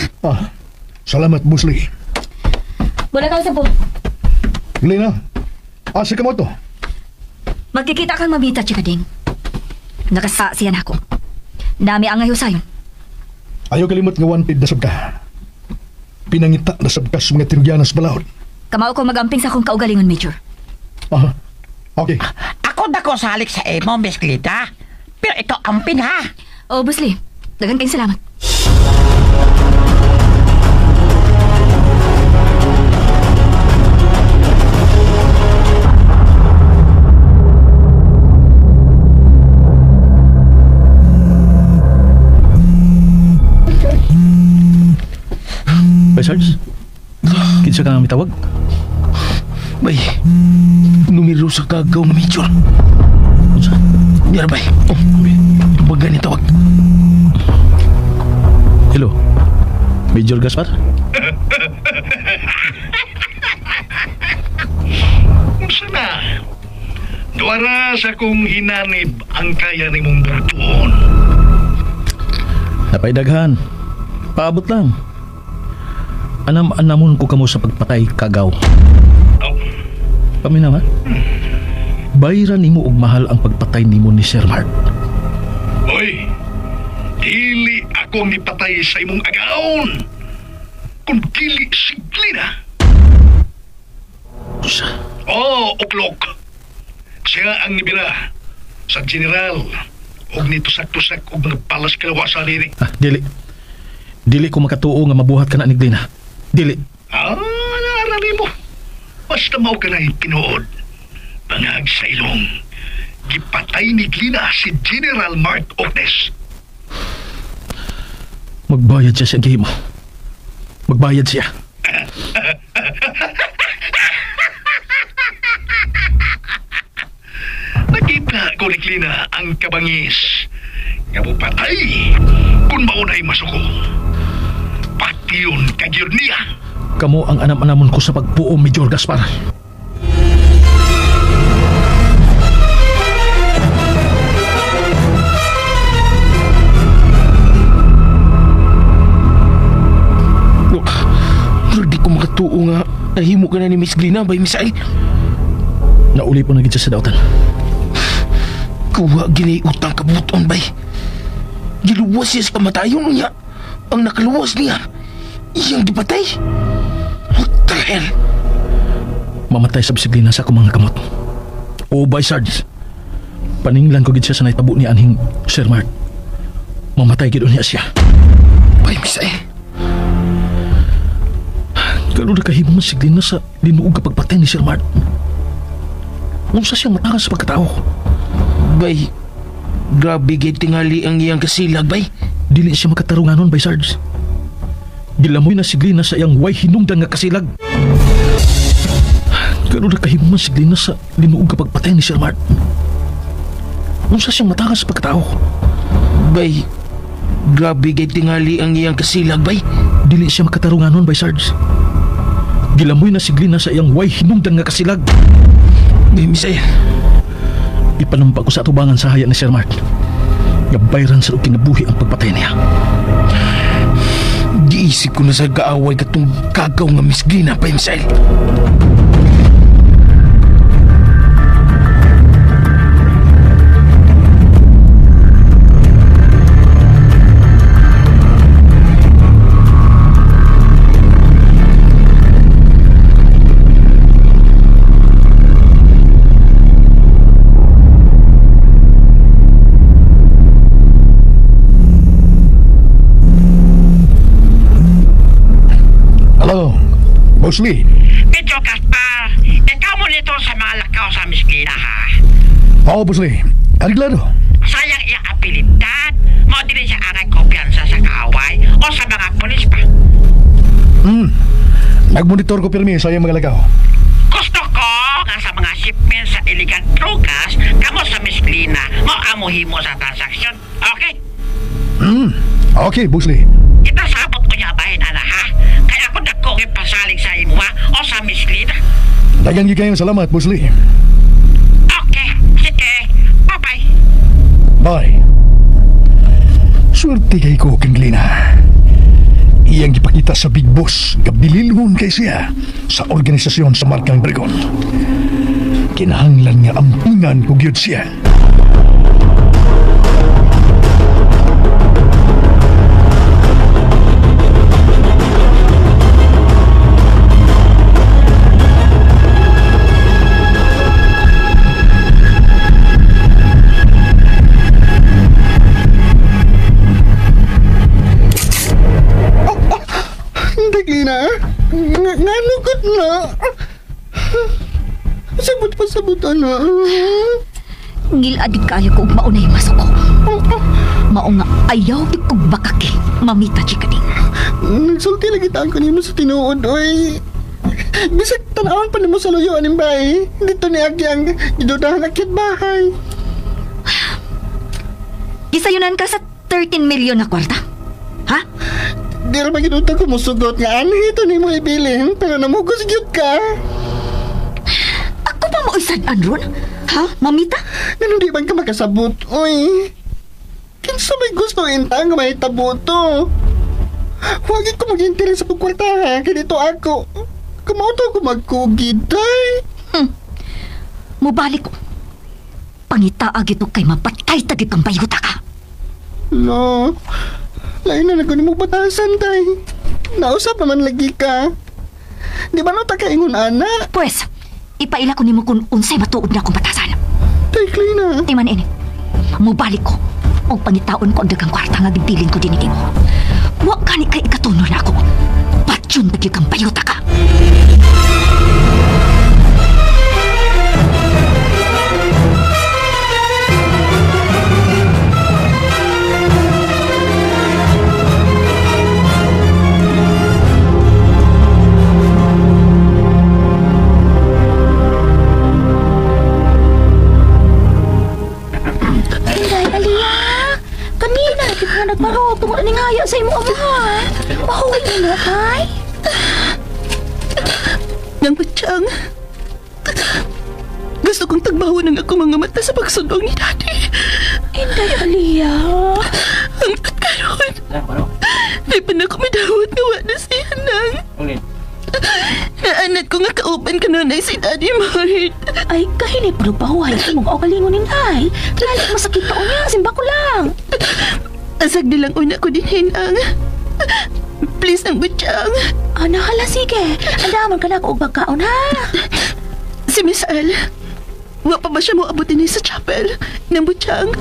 S9: Salamat, Boss Lee.
S5: Wala ka sa po.
S9: Lina, asa ka mo to?
S5: Magkikita kang mamita, Chikading. Nakasa siya na ako. Dami ang ngayon sayon.
S9: Ayaw kalimot nga wanted na sabka. Pinangita na sabkas mga tinugyanan sa balahod.
S5: Kamao ko magamping sa akong kaugalingon, Major.
S9: Okay.
S7: Ako dako salik sa emo, Miss Glida. Pero ikaw amping, ha?
S5: Oh, Boss Lee. Dagan kayong salamat.
S1: Bay, Sarge? Kinsa ka nga mitawag?
S8: Bay, numero sa kagaw na Major.
S1: Unsa?
S8: Diyan, bay. Pag ganit tawag.
S1: Hello? Major Gaspar?
S4: Unsa na? Duara sa kong hinanib ang kaya ni mong butuon.
S1: Napay daghan. Paabot lang. Anam-anamon ko kamo sa pagpatay kagaw. Kami naman? Bayran nimo og mahal ang pagpatay nimo ni Sir Mark.
S9: Oy, dili ako ang ipatay sa imong agaon. Kung dili si Glina.
S1: Usa.
S9: Uklok. Siya ang nibira sa general og nitusak-tusak og mga palas kalawa sa diri.
S1: Dili. Dili ko makatuo nga mabuhat ka na ni Glina. Dili.
S9: Naarali mo. Basta mao ka na tinuod. Bangag sa ilong. Gipatay ni Glina si General Mark Ognes.
S1: Magbayad siya sa gihimo. Magbayad siya.
S9: Nakita ko ni Glina ang kabangis. Nga mo patay kung maunay masuko. Pati yun kagyod niya.
S1: Kamo ang anam-anamon ko sa pagbuo, Major Gaspar.
S8: Di ko makatuo nga nahimo ka na ni Miss Glina, bay Misael.
S1: Nauli po na gid siya sa dautan.
S8: Kuha ginay utang kabuton, bay. Giluwas siya sa kamatayon niya. Ang nakaluwas niya, iyang gipatay. What the hell?
S1: Mamatay sa bisiklina sa akong mga kamot. O by Sarge, paninglan ko gid siya sa naitabo ni anhing Sir Mark. Mamatay gid niya siya.
S8: Bay Misael.
S1: Gano'n na kahimo man si Glina sa linuog kapagpatay ni Sir Mark. Unsa siyang matangas sa pagkatao.
S8: Bay, grabe gay tingali ang iyang kasilag, bay.
S1: Dili siya makatarunganon, bay Sarge. Gilamoy na si Glina sa iyang way hinungdan nga kasilag. Gano'n na kahimo man si Glina sa linuog kapagpatay ni Sir Mark. Unsa siyang matangas sa pagkatao.
S8: Bay, grabe gay tingali ang iyang kasilag, bay.
S1: Dili siya makatarunganon, bay Sarge. Gilamoy na si Glina sa iyang way hinungdan nga kasilag.
S8: Bay Misael,
S1: ipanampa ko sa atubangan sa haya ni Sir Mark. Gabayran sa kinabuhi ang pagpatay niya.
S8: Giisip ko na sa gaaway katong kagaw nga Miss Glina, Bay Misael.
S9: Boss Lee.
S7: Medyo Gaspar, ikaw mo nito sa mga lakaw sa Miss Glina, ha?
S9: Oo, Boss Lee. Ariglado.
S7: Sayang iyang abilidad. Mo din siya anay kumpiyansa sa kaaway o sa mga pulis pa.
S9: Nagmonitor ko pirmi sa iyang mga lakaw.
S7: Gusto ko nga sa mga shipment sa illegal drugs, kamo sa Miss Glina, mo amuhin mo sa transaksyon. Okay?
S9: Okay, Boss Lee.
S7: Itasabot ko niya bahin, ana, ha? Kaya ako dako ipasalig sa imo, ha? O sa Miss Glina.
S9: Dagang gikayong salamat, Boss Lee.
S7: Okay, sige. Bye-bye.
S9: Bye. Swerte kay ko, King Glina. Iyang gipakita sa Big Boss gabililhon kay siya sa organisasyon sa Markang Dragon. Kinahanglan nga ampingan ko gyud siya.
S2: Glina, ngalugod na. Sabot na.
S5: Giladig kayo ko ug maunay masuko. Mao nga ayaw di kog bakaki. Mamita chika din.
S2: Nagsulti lagi taon ko nimo sa tinuod, oy. Bisag tanawon pa nimo sa luyo aning bay. Dito ni Aki ang gidudahan akyat bahay.
S5: Gisayunan ka sa 13 milyon na kwarta. Ha?
S2: Di ra magiduta ko musugot nga ani ito ni mo ibilin pero namugos gyud ka.
S5: Ako pa mo isad-an ron? Ha, mamita?
S2: Ganun di bang ka makasabot, oy. Kinsa may gusto intang nga may tabuto. Huwag ko mag-interes sa pagkwarta ha, kaya dito ako. Kamauto ko magkugid, ay.
S5: Mubalik ko. pangitaag ito kay mapatay tagit ang bayuta ka.
S2: No, lain na nagkunin mo batasan, tay. Nausap naman lagi ka. Di ba no takaingon, ana?
S5: Pues, ipaila ko nimo kung unsay matuod na akong batasan.
S2: Tay, Clayna.
S5: Tingnan ini. Mubalik ko. O pangitaon ko ang dagang kwarta nga gibilin ko diniti mo. Wa gani kay ikatunon ako. Patyon tagit ang bayuta ka.
S6: Nagparo, tungo na ngaya sa imong amahan. Pahuwi niyo na, tay.
S3: Nang Batsyang, gusto kong tagbahon ng ako mga mata sa pagsundong ni Daddy.
S6: Inday, Aliyah.
S3: Ang karon, di pa na ko midawat nga wa na siya nang. Naanad ko nga kauban ka nun ay si Daddy Mart.
S6: Ay, kahini pa pahuhay sa mong kalingon ni Nay. Lalo masakit pa niya, simba ko lang.
S3: Asag nilang una ko din hinang. Please nang Batsyang.
S6: Hala, sige. Andaman ka na ako bagkaon, ha?
S3: Si Miss Al, wa pa ba siya mo abutin sa chapel ng Batsyang?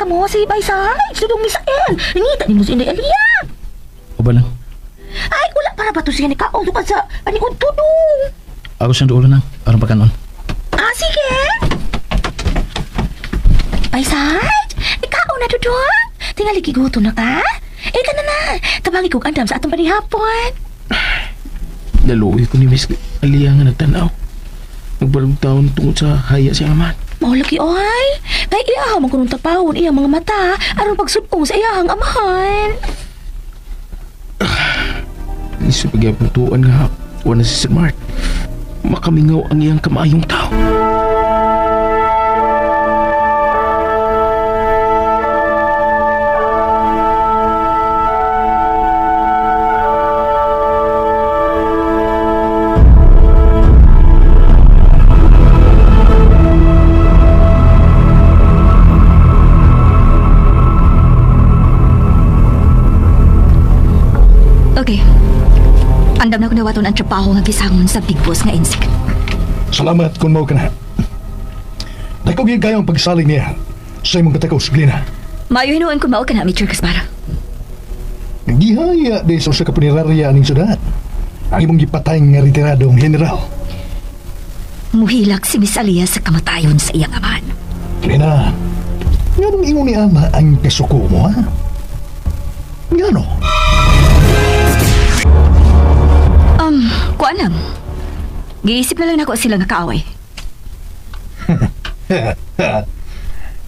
S6: Mo si Baysay, sudong Misael. Nangita ni mo si Inday Aliyah.
S1: O ba lang?
S6: Ay, wala para ba to siya ni Kaon tukad sa paniod tudong.
S1: Ako siyang duulo na, aron pagkanon.
S6: Sige. Baysay, ikaw na tudong. Tingali kiguto na ka. Ika na. Tabangi kong andam sa atong panihapon.
S8: Daluwi ko ni Miss Aliyah nga nagtanaw. Nagbalong taon tungkol sa haya siyang aman.
S6: Maulaki oy. Kay iyahang magkunong tapawon iyang mga mata aron pagsudong sa iyahang amahan.
S8: Isa pagyapuntuan nga wala si Sir Mart. Makamingaw ang iyang kamayong tao.
S5: Okay. Andam na ko nawaton ang trabaho nga gisangon sa Big Boss nga insik.
S9: Salamat kung mao ka na. Dako gyud kayo ang pagsalig niya sa imong katakos, Glina.
S5: Maayo hinuon kung mao ka na, Mr. Kaspara.
S9: Gihaya din sa kapunirarya aning sudan. Ang imong gipatay nga retiradong general.
S5: Muhilak si Miss Aliyah sa kamatayon sa iyang aman.
S9: Glina, nga nung ingon ni Ama ang kasuko mo, ha? Nga no?
S5: Kuan lang. Giisip na lang ako sila nga kaaway.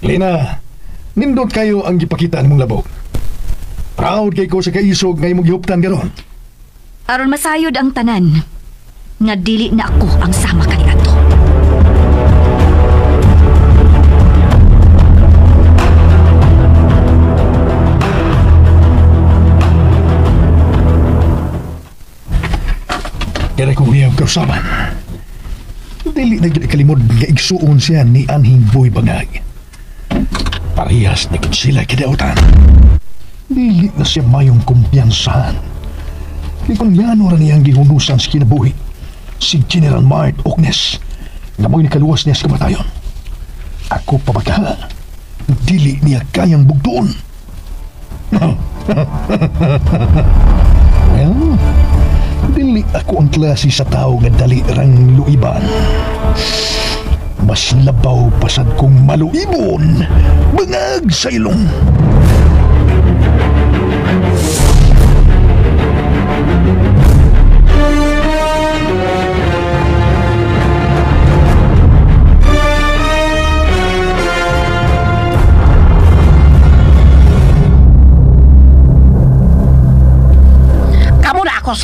S9: Lina, nindot kayo ang gipakita nimong labog. Proud kay ko sa kaisog nga imong gihuptan karon.
S5: Aron masayod ang tanan, nga dili na ako ang sama kaniadto.
S9: Kaya kung iyang kausaman, dili na gid kalimod nga igsuon siya ni Anhing Boy Bangag. Parehas na gid sila kidautan. Dili na siya mayong kumpiyansahan. Kaya kung yano rin niyang gihunusan sa kinabuhi, si General Mart Ognes, nga mo'y nakaluwas niya sa kamatayon. Ako pabagha, dili niya kayang bugtuon. Well, dili ako ang klase sa tao nga dali rang luiban. Mas labaw pasad kong maluibon, bangag sa ilong.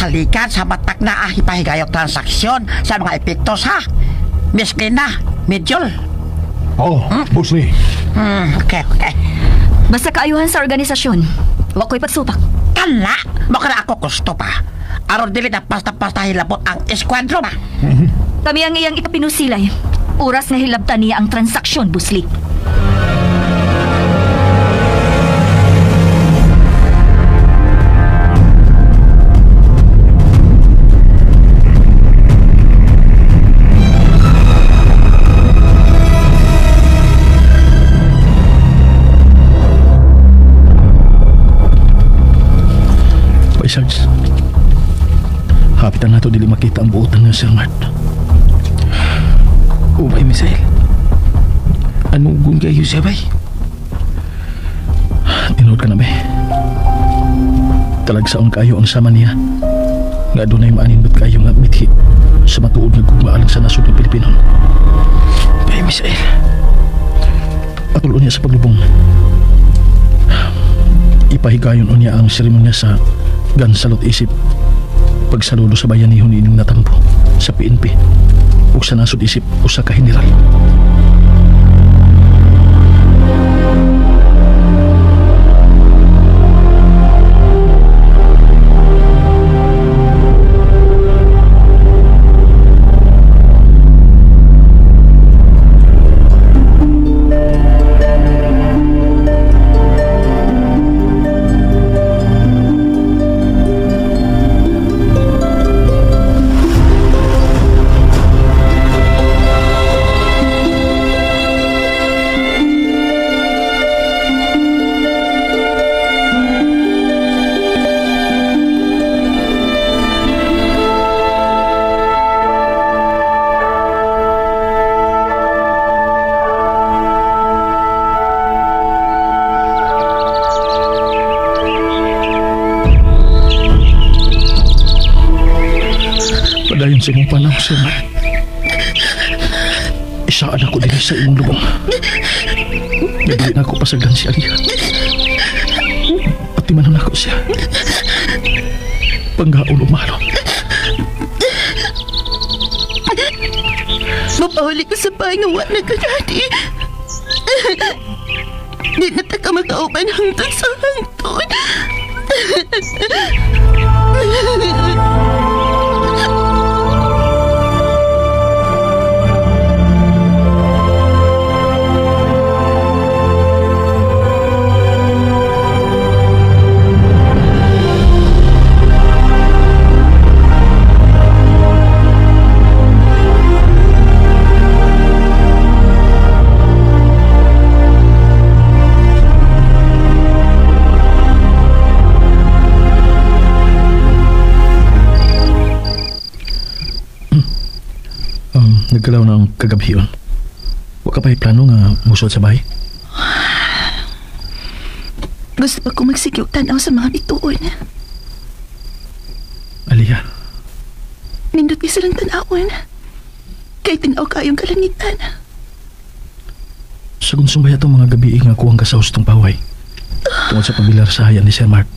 S7: salikan sa matak na hipahigayok transaksyon sa mga epektos ha. Miss Glenda, Medjol.
S9: Boss Lee.
S7: Okay.
S5: Basta kaayuhan sa organisasyon. Wa ko'y pagsupak.
S7: Kala, baka na ako gusto pa. Aron dili na pasta-pasta hilabot ang eskwadro ba?
S5: Kami ang iyang ipapinusilay. Oras nga hilabtan niya ang transaksyon, Busli.
S1: Sarge, hapitan na ito dili makita ang buotan ng Sir Mart.
S8: Bay Misael, anong gungayo siya bay?
S1: Tinood ka na ba? Talagsaon kayo ang sama niya. Nga doon ay maanindot kayo nga mithi sa matuod na gugmaalang sa nasod ng Pilipinon.
S8: Bay Misael,
S1: patuloy niya sa paglubong. Ipahigayon o niya ang seremonya sa Gansalot isip pagsaludo sa bayanihon ining natampo sa PNP ug sa nasod isip usa ka general. Padayon sa imong panahon, Sir Mart. Isaan ako din sa imong lubong. Nagawin ako pasagdan si Alia. At timanon ako siya. Panggaon o malo.
S3: Mapahuli ko sa bahay nga wala ka, Daddy. Di na ta ka makauban hangtod sa hangtod.
S1: Nagkalaw ng kagabi yun. Wa ka pa'y plano nga musod sa bahay?
S3: Gusto pa ko magsigyog tanaw sa mga bituon.
S1: Alia,
S3: Nindot ni silang tanawon. Kay tinaw kayong kalangitan.
S1: sa gunsong baya itong mga gabi nga kuwang ka sa hustong paway. Tungkol sa pagbilar sa hayan ni Sir Mark.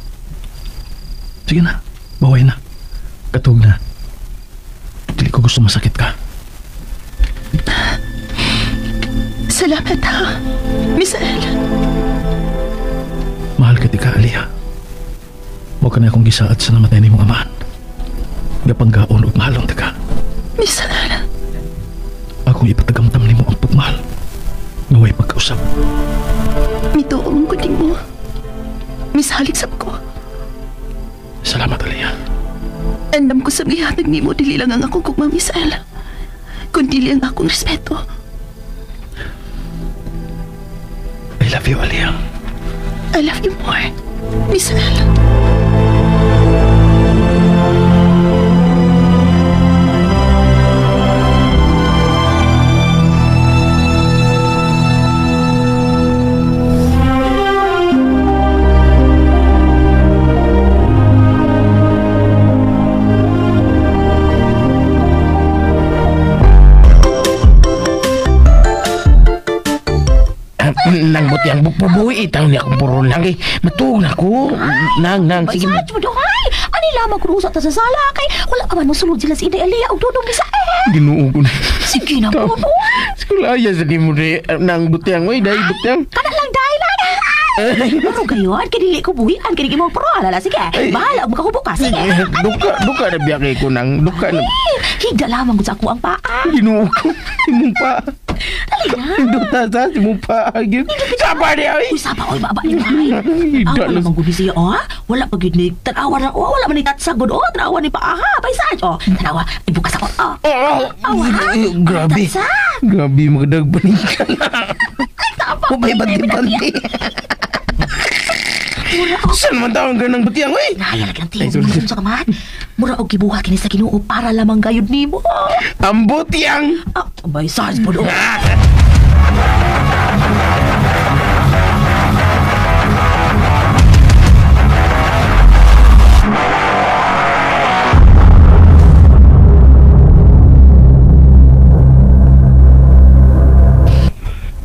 S1: Sige na, baway na. Katog na. Dili ko gusto masakit ka.
S3: Salamat ha, Misael.
S1: Mahal ka tika, Alia. Huwag ka na akong gisaat sa namatay ni mong amahan. Gapanggaon o mahalong tika.
S3: Misael.
S1: Akong ipatagamtam ni mo ang pagmahal. Ngaway pagkausap.
S3: Mituong ko din mo. Misaliksap ko.
S1: Salamat, Alia.
S3: Andam ko sa gihatag ni mo, dili lang ang akong kugma, Misael. Kundi ang akong respeto.
S1: I love you, Alia.
S3: I love you more, Misael.
S8: Nang buti ang bubuhi, itang niya kong puro lang eh. Matuog na ko. Nang, sige.
S6: Sarge mo doon. Ano lamang kung usap ta sa sala kay wala ka man mosulod sila si Inday Alia o Dudong Misael.
S8: Ginoo ko na.
S6: Sige na po po.
S8: Skulaya sa di mo nang butang. Uy, dahil butang.
S6: Kana lang dahil na. Ano kayo? Kinili ko buhian. Kinili mo pro. Alala, sige. Bahala mo ka bukas. Sige.
S8: Duka na biyak ko nang. Duka na.
S6: Higda lamang ko sa ako ang paa.
S8: Ginoo ko. Imong pa.
S6: Dali na.
S8: Duta sa imong pa. Sapa niya.
S6: Uy, sapa. Uy, baba ni Bay. Wala mang gudi siya, oh. Wala pag yun ni tanawa na. Oh, wala man ni tatsagod. Oh, tanawa ni paa. Paisaan. Oh, tanawa. Ibukas ako. Oh.
S8: Grabe. Grabe, magdagbanin ka na. Ubay banti-banti. Saan man tawang ganang butiyang, uy?
S6: Naya lagi ang tingin mo sa kaman. Mura og gibuhat kini sa Ginoo para lamang gayud nimo.
S8: Ang butiyang.
S6: Abay, sarge po doon.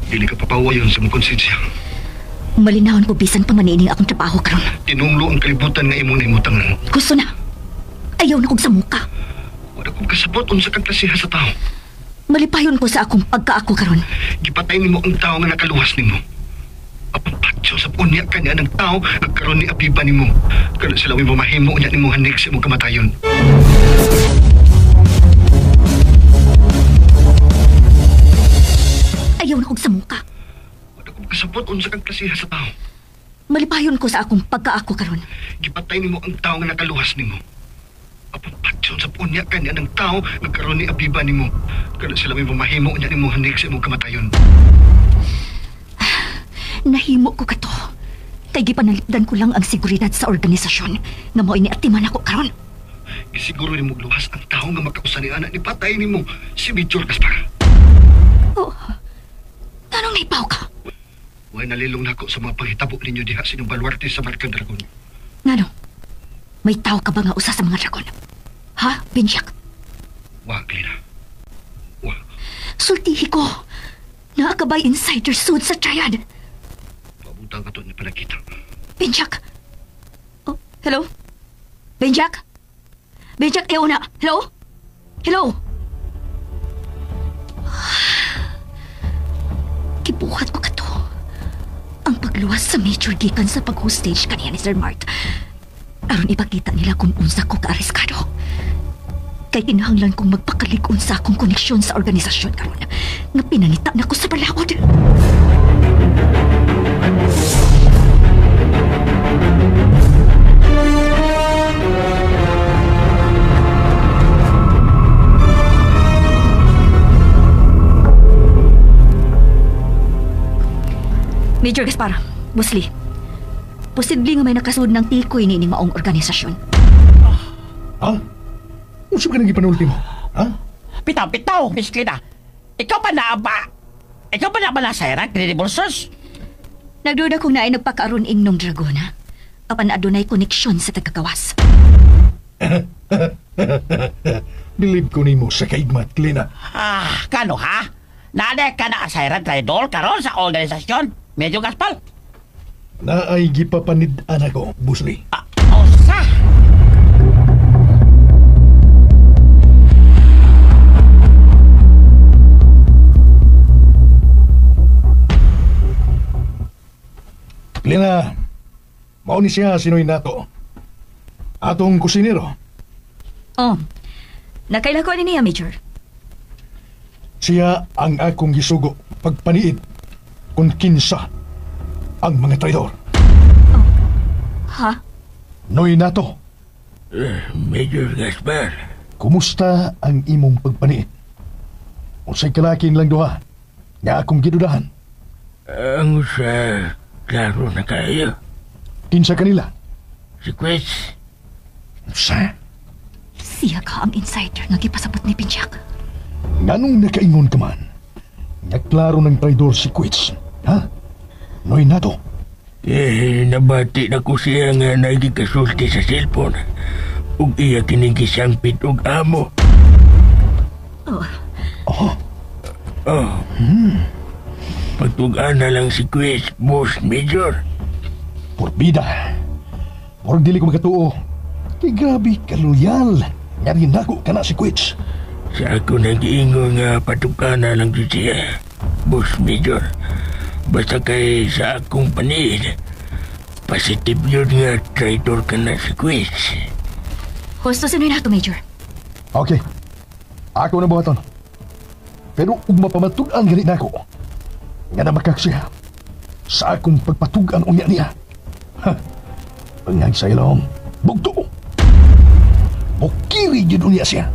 S4: Dili ka papawayon sa mong konsensya.
S5: Malinahon ko bisan pa manining akong trabaho karon.
S4: Tinunglo ang kalibutan nga imo na imutangan.
S5: Gusto na. Ayaw na kong sa muka.
S4: Wala kong kasabot unsa kang klasiha sa tao.
S5: Malipayon ko sa akong pagkaako karon.
S4: Gipatay nimo ang tao nga nakaluwas nimo. Apang patyo sa punya kanya ng tao nagkaroon ni apiba nimo. Kana sila mo mahimo unya nimo hanik sa imong kamatayon.
S5: Ayaw na kong sa muka.
S4: Kasabot unsa kang klasiha sa tao.
S5: Malipayon ko sa akong pagkaako karon.
S4: Gipatay nimo ang tao nga nakaluwas nimo. Apang patyon sa punya kanya ng tao nagkaroon ni apiba nimo. Kana sila mo mahimo unya nimo hanik sa imong kamatayon.
S5: Nahimo ko kato. Kay gipanalipdan ko lang ang seguridad sa organisasyon nga mao ini atiman ako karon.
S4: Isiguro nimo luwas ang tao nga makausa ni anak ni patay nimo si Major Gaspar.
S5: Oh. Tanong naipaw ka?
S4: Way nalilong nako sa mga panghitabo ninyo diha sa inyong baluarte sa Markang Dragon.
S5: Ngano? May tao ka ba nga usa sa mga dragon? Ha, Benjak?
S4: Wa, Glina. Wa.
S5: Sultihi ko. Naa ka ba'y insider suit sa Triad?
S4: Pabutang ka to ni panakita.
S5: Benjak? Oh, hello? Benjak? Benjak, na. Hello? Hello? Kibuhat ko ka to. Ang pagluwas sa major gikan sa pag-hostage kaniya ni Sir Mart. Aron ipakita nila kung unsa ko kaareskado. Kay kinahanglan kong magpakalig unsa akong koneksyon sa organisasyon karon nga pinangita na ko sa balawod. Major Gaspar, Busli. Posible nga may nakasud ng tikoy ni maong organisasyon.
S9: Ha? Unsa ka nang gipanulti mo? Ha?
S7: Pitaw, Miss Glina. Ikaw ba na ba? Ikaw ba na ba nasayran, Credible Source?
S5: Nagduda kong naay nagpakaaron ingnog dragona. Apan adunay koneksyon sa tagagawas.
S9: Believe ko nimo sa kaigmat, Glina.
S7: Kano ha? Naday ka na asayran traidor karon sa organisasyon? Medyo Gaspar?
S9: Naay gipapanid-an ako, Busli.
S7: Osa?
S9: Glina, mao ni siya sinoy nato. Atong kusinero.
S5: Oh, nakaila ko niya, Major.
S9: Siya ang akong gisugo pagpaniid kung kinsa ang mga traidor.
S5: Oh. Ha?
S9: Noy nato.
S8: Major Gaspar.
S9: Kumusta ang imong pagpaniid? Unsay kalaking lang duha nga akong gidudahan.
S8: Ang sa klaro na kayo.
S9: Kinsa kanila?
S8: Si Quest.
S9: Sa?
S5: Siya ka ang insider nga gipasabot ni Pinchak.
S9: Nganong nakaingon ka man? Nga klaro ng traidor si Quits. Ha? Noy nato.
S8: Nabati na ko siya nga nagikasulti sa cellphone. Ug iya kinigisangpit og amo. Pagtugaan na lang si Quest, Boss Major.
S9: Porbida. Porg dili ko magkatuo. Kay grabe kaluyal. Nga rin ako ka na si Quits.
S8: Sa ako nag-iingon nga patukana lang dito siya, Boss Major. Basta kay sa akong panid, positive yun nga traitor ka na si Quits.
S5: Husto sinoy na ito, Major.
S9: Okay. Ako na buhaton. Pero kung mapamatugan ganit na ako, nga na makaksiya sa akong pagpatugan unya niya. Ha! Pangag sa ilong, bugto! Mukiri yun unya siya.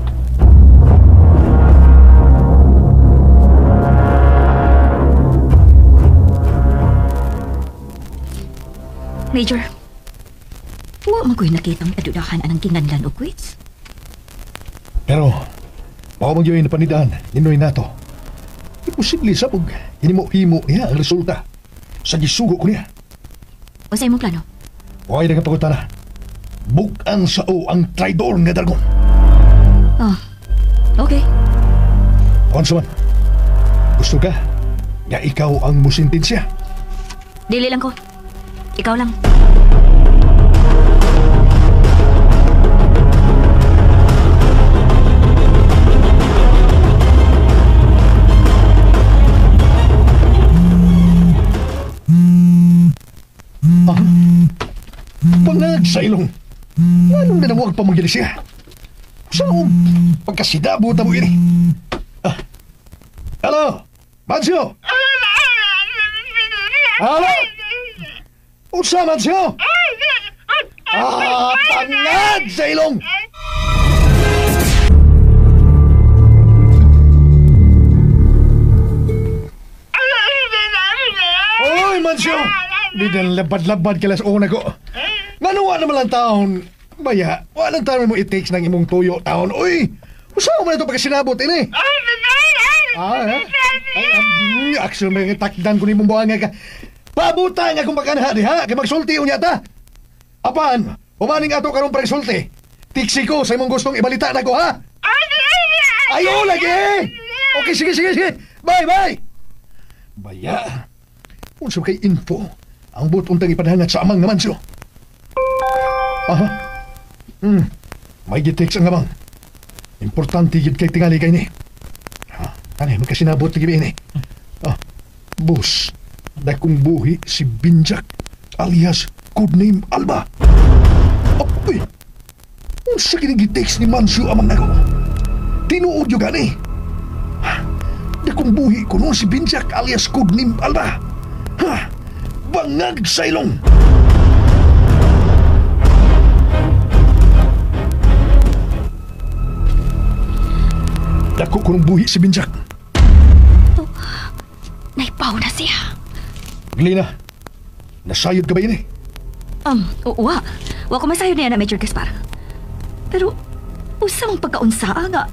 S5: Major, huwag magoy nakitang kadudahan anang kinganlan o Quits.
S9: Pero, mao man yung napanidaan, ninoy nato. Imposible sa pag hinimo-himo niya ang resulta sa gisugo ko niya.
S5: O sa imong plano?
S9: Huwag na kapagutan na. Bukan sa o ang traidor nga Dargon.
S5: Oh, okay.
S9: Onso man, gusto ka nga ikaw ang musintensya?
S5: Dili lang ko. Ikaw lang.
S9: Pangag sa ilong. Anong na namuag pamagili siya? Saan pagkasidabo ta mo ini? Hello? Mancio? Hello? Unsa Mancio? Pangag sa ilong! Oy, Mancio! Di na labad-labad kalas una ko. Nanuwa naman lang taon. Baya, walang taon mo it-takes ng imong tuyo taon. Uy! Usaw mo na ito pagkasinabot ini? Aksyon mo yung takdan ko ni mong buhanga ka. Pabuta nga kung magkanaha di ha? Kaya magsulti unya ta. Apan, umaning ato karong pagsulti. Tiksi ko sa imong gustong ibalita na ko ha? Ayaw lagi! Okay, sige. Bye! Baya, unsa kay info ang butuntang ipadhangat sa amang naman siyo. Aha. May gitex ang amang. Importante gid kay tingali kay ni. Ano magkasinabot lagi ini? Boss, dakong buhi si Binjak alias codename Alba. Uy! Unsa kini gitex ni Mancio amang nako? Tinuod yung gani. Dakong buhi ko noon si Binjak alias codename Alba. Bangag sa ilong. Dako ko nung buhi si Binjak.
S5: Naipaw na siya.
S9: Glina, nasayod ka ba yun eh?
S5: Wa ko masayod niya na Major Gaspar. Pero, usang pagkaunsaa nga,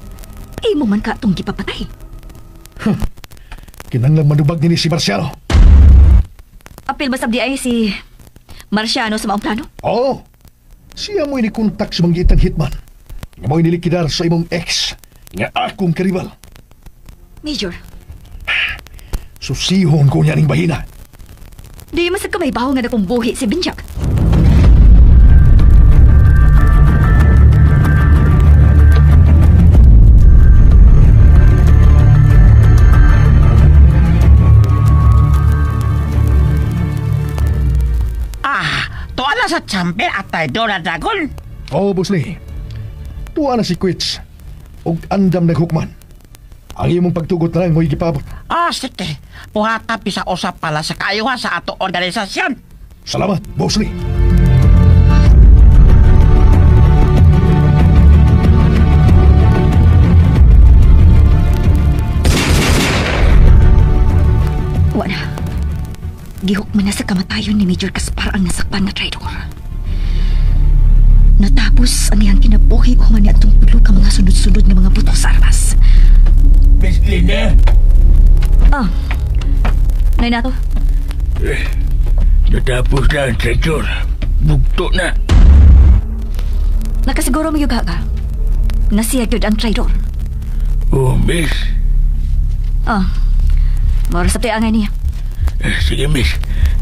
S5: mo man ka itong gipapatay.
S9: Kinanglang manubag ni si Marciano.
S5: Apil ba sabdi ay si Marciano sa maong plano?
S9: Oo. Siya mo'y nikontak sa manggitan hitman. Nga mo'y nilikidar sa imong ex. Nga akong karibal.
S5: Major.
S9: Susihon ko niya ning bahina.
S5: Di masag ka may baho nga na kong buhi si Binjak.
S7: Tuwa na sa champion at tayo na Dragon.
S9: Oo, Boss Lee. Tuwa na si Quits. Og andam naghukman. Ang imong pagtugot na lang mo'y gipabot.
S7: Sige. Puhatapi sa usap pala sa kaayuhan sa ato organisasyon.
S9: Salamat, Boss Lee.
S5: Wala. Gihukman na sa kamatayon ni Major Gaspar ang nasakpan na traidor. Natapos ang iyang kinabuhi human niya itong tulo ka mga sunod-sunod na mga butong sa armas.
S8: Miss Glina?
S5: Nay na to?
S8: Natapos na ang traidor. Bugto na.
S5: Nakasiguro mo yung gaga. Nasiyag yun ang traidor.
S8: Miss.
S5: Mara sa tiangay niya.
S8: Sige, miss.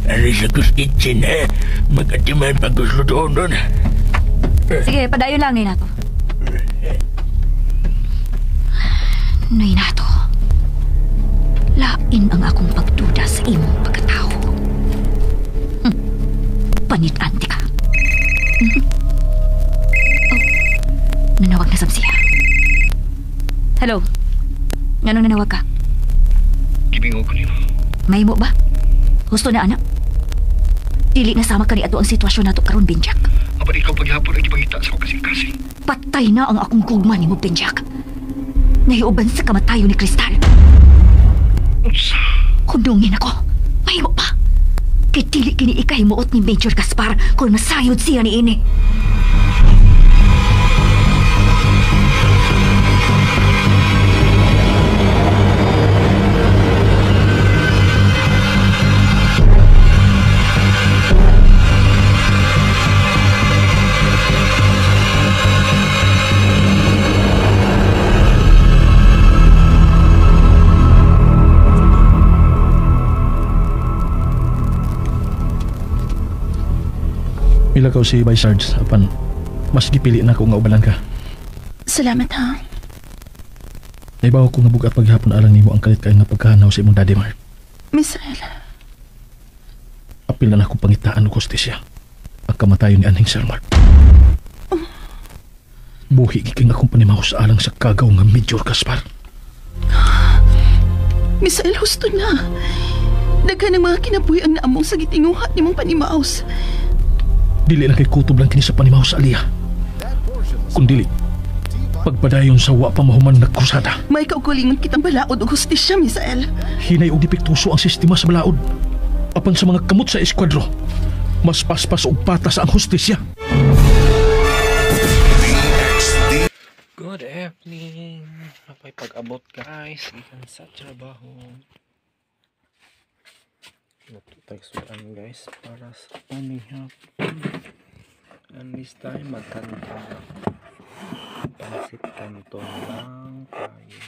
S8: Ano sa kus kitchen, ha? Mag-atiman pag gusto doon.
S5: Sige, padayon lang, Nay Nato. Nay Nato, lain ang akong pagduda sa imong pagkatao. Panit-anti ka. Nanawag na sab siya. Hello? Nganong nanawag ka?
S4: Gibingo ko nimo.
S5: May mo ba? Gusto na, anak? Dili na sama ka ni ato ang sitwasyon nato karon, Benjak.
S4: Apan ikaw paghapon ay gipangita sa akong kasing-kasing.
S5: Patay na ang akong gugma ni mo, Benjak. Nahiuban sa kamatayo ni Kristal.
S4: Unsa?
S5: Kundungin ako. May mo pa. Kay dili kini ikahimuot ni Major Gaspar kung masayod siya ni ini.
S1: Ilakaw si Vice Sarge apan mas gipili na ko nga ubalan ka.
S6: Salamat ha.
S1: Naibaw ko nga bugat paghapon alang nimo ang kalit kay nga pagkahanaw sa imong daddy, Mark.
S6: Misael.
S1: Apil na akong pangitaan og hustisya ang kamatayon ni Anhing Sir Mark. Buhi giking akong panimaw sa alang sa kagaw nga Major Gaspar.
S3: Misael, husto na. Daghan ang mga kinabuhi ang naamong sa gitinguha ni mong panimaos.
S1: Dili na kay kutob lang kini sa panimaw sa Aliyah. Kung dili, pagpadayon sa wa pa mahuman nagkusada.
S3: May kaugalingon kitang balaod o hustisya, Misael.
S1: Hinay og dipektuso ang sistema sa balaod. Apan sa mga kamot sa eskwadro, mas paspas og patas ang hustisya.
S8: Good evening. Napay pag-abot guys. Ikan sa trabaho. Natutagsuan guys para sa pamihap. And this time magkanta. Pansit kanto lang tayo.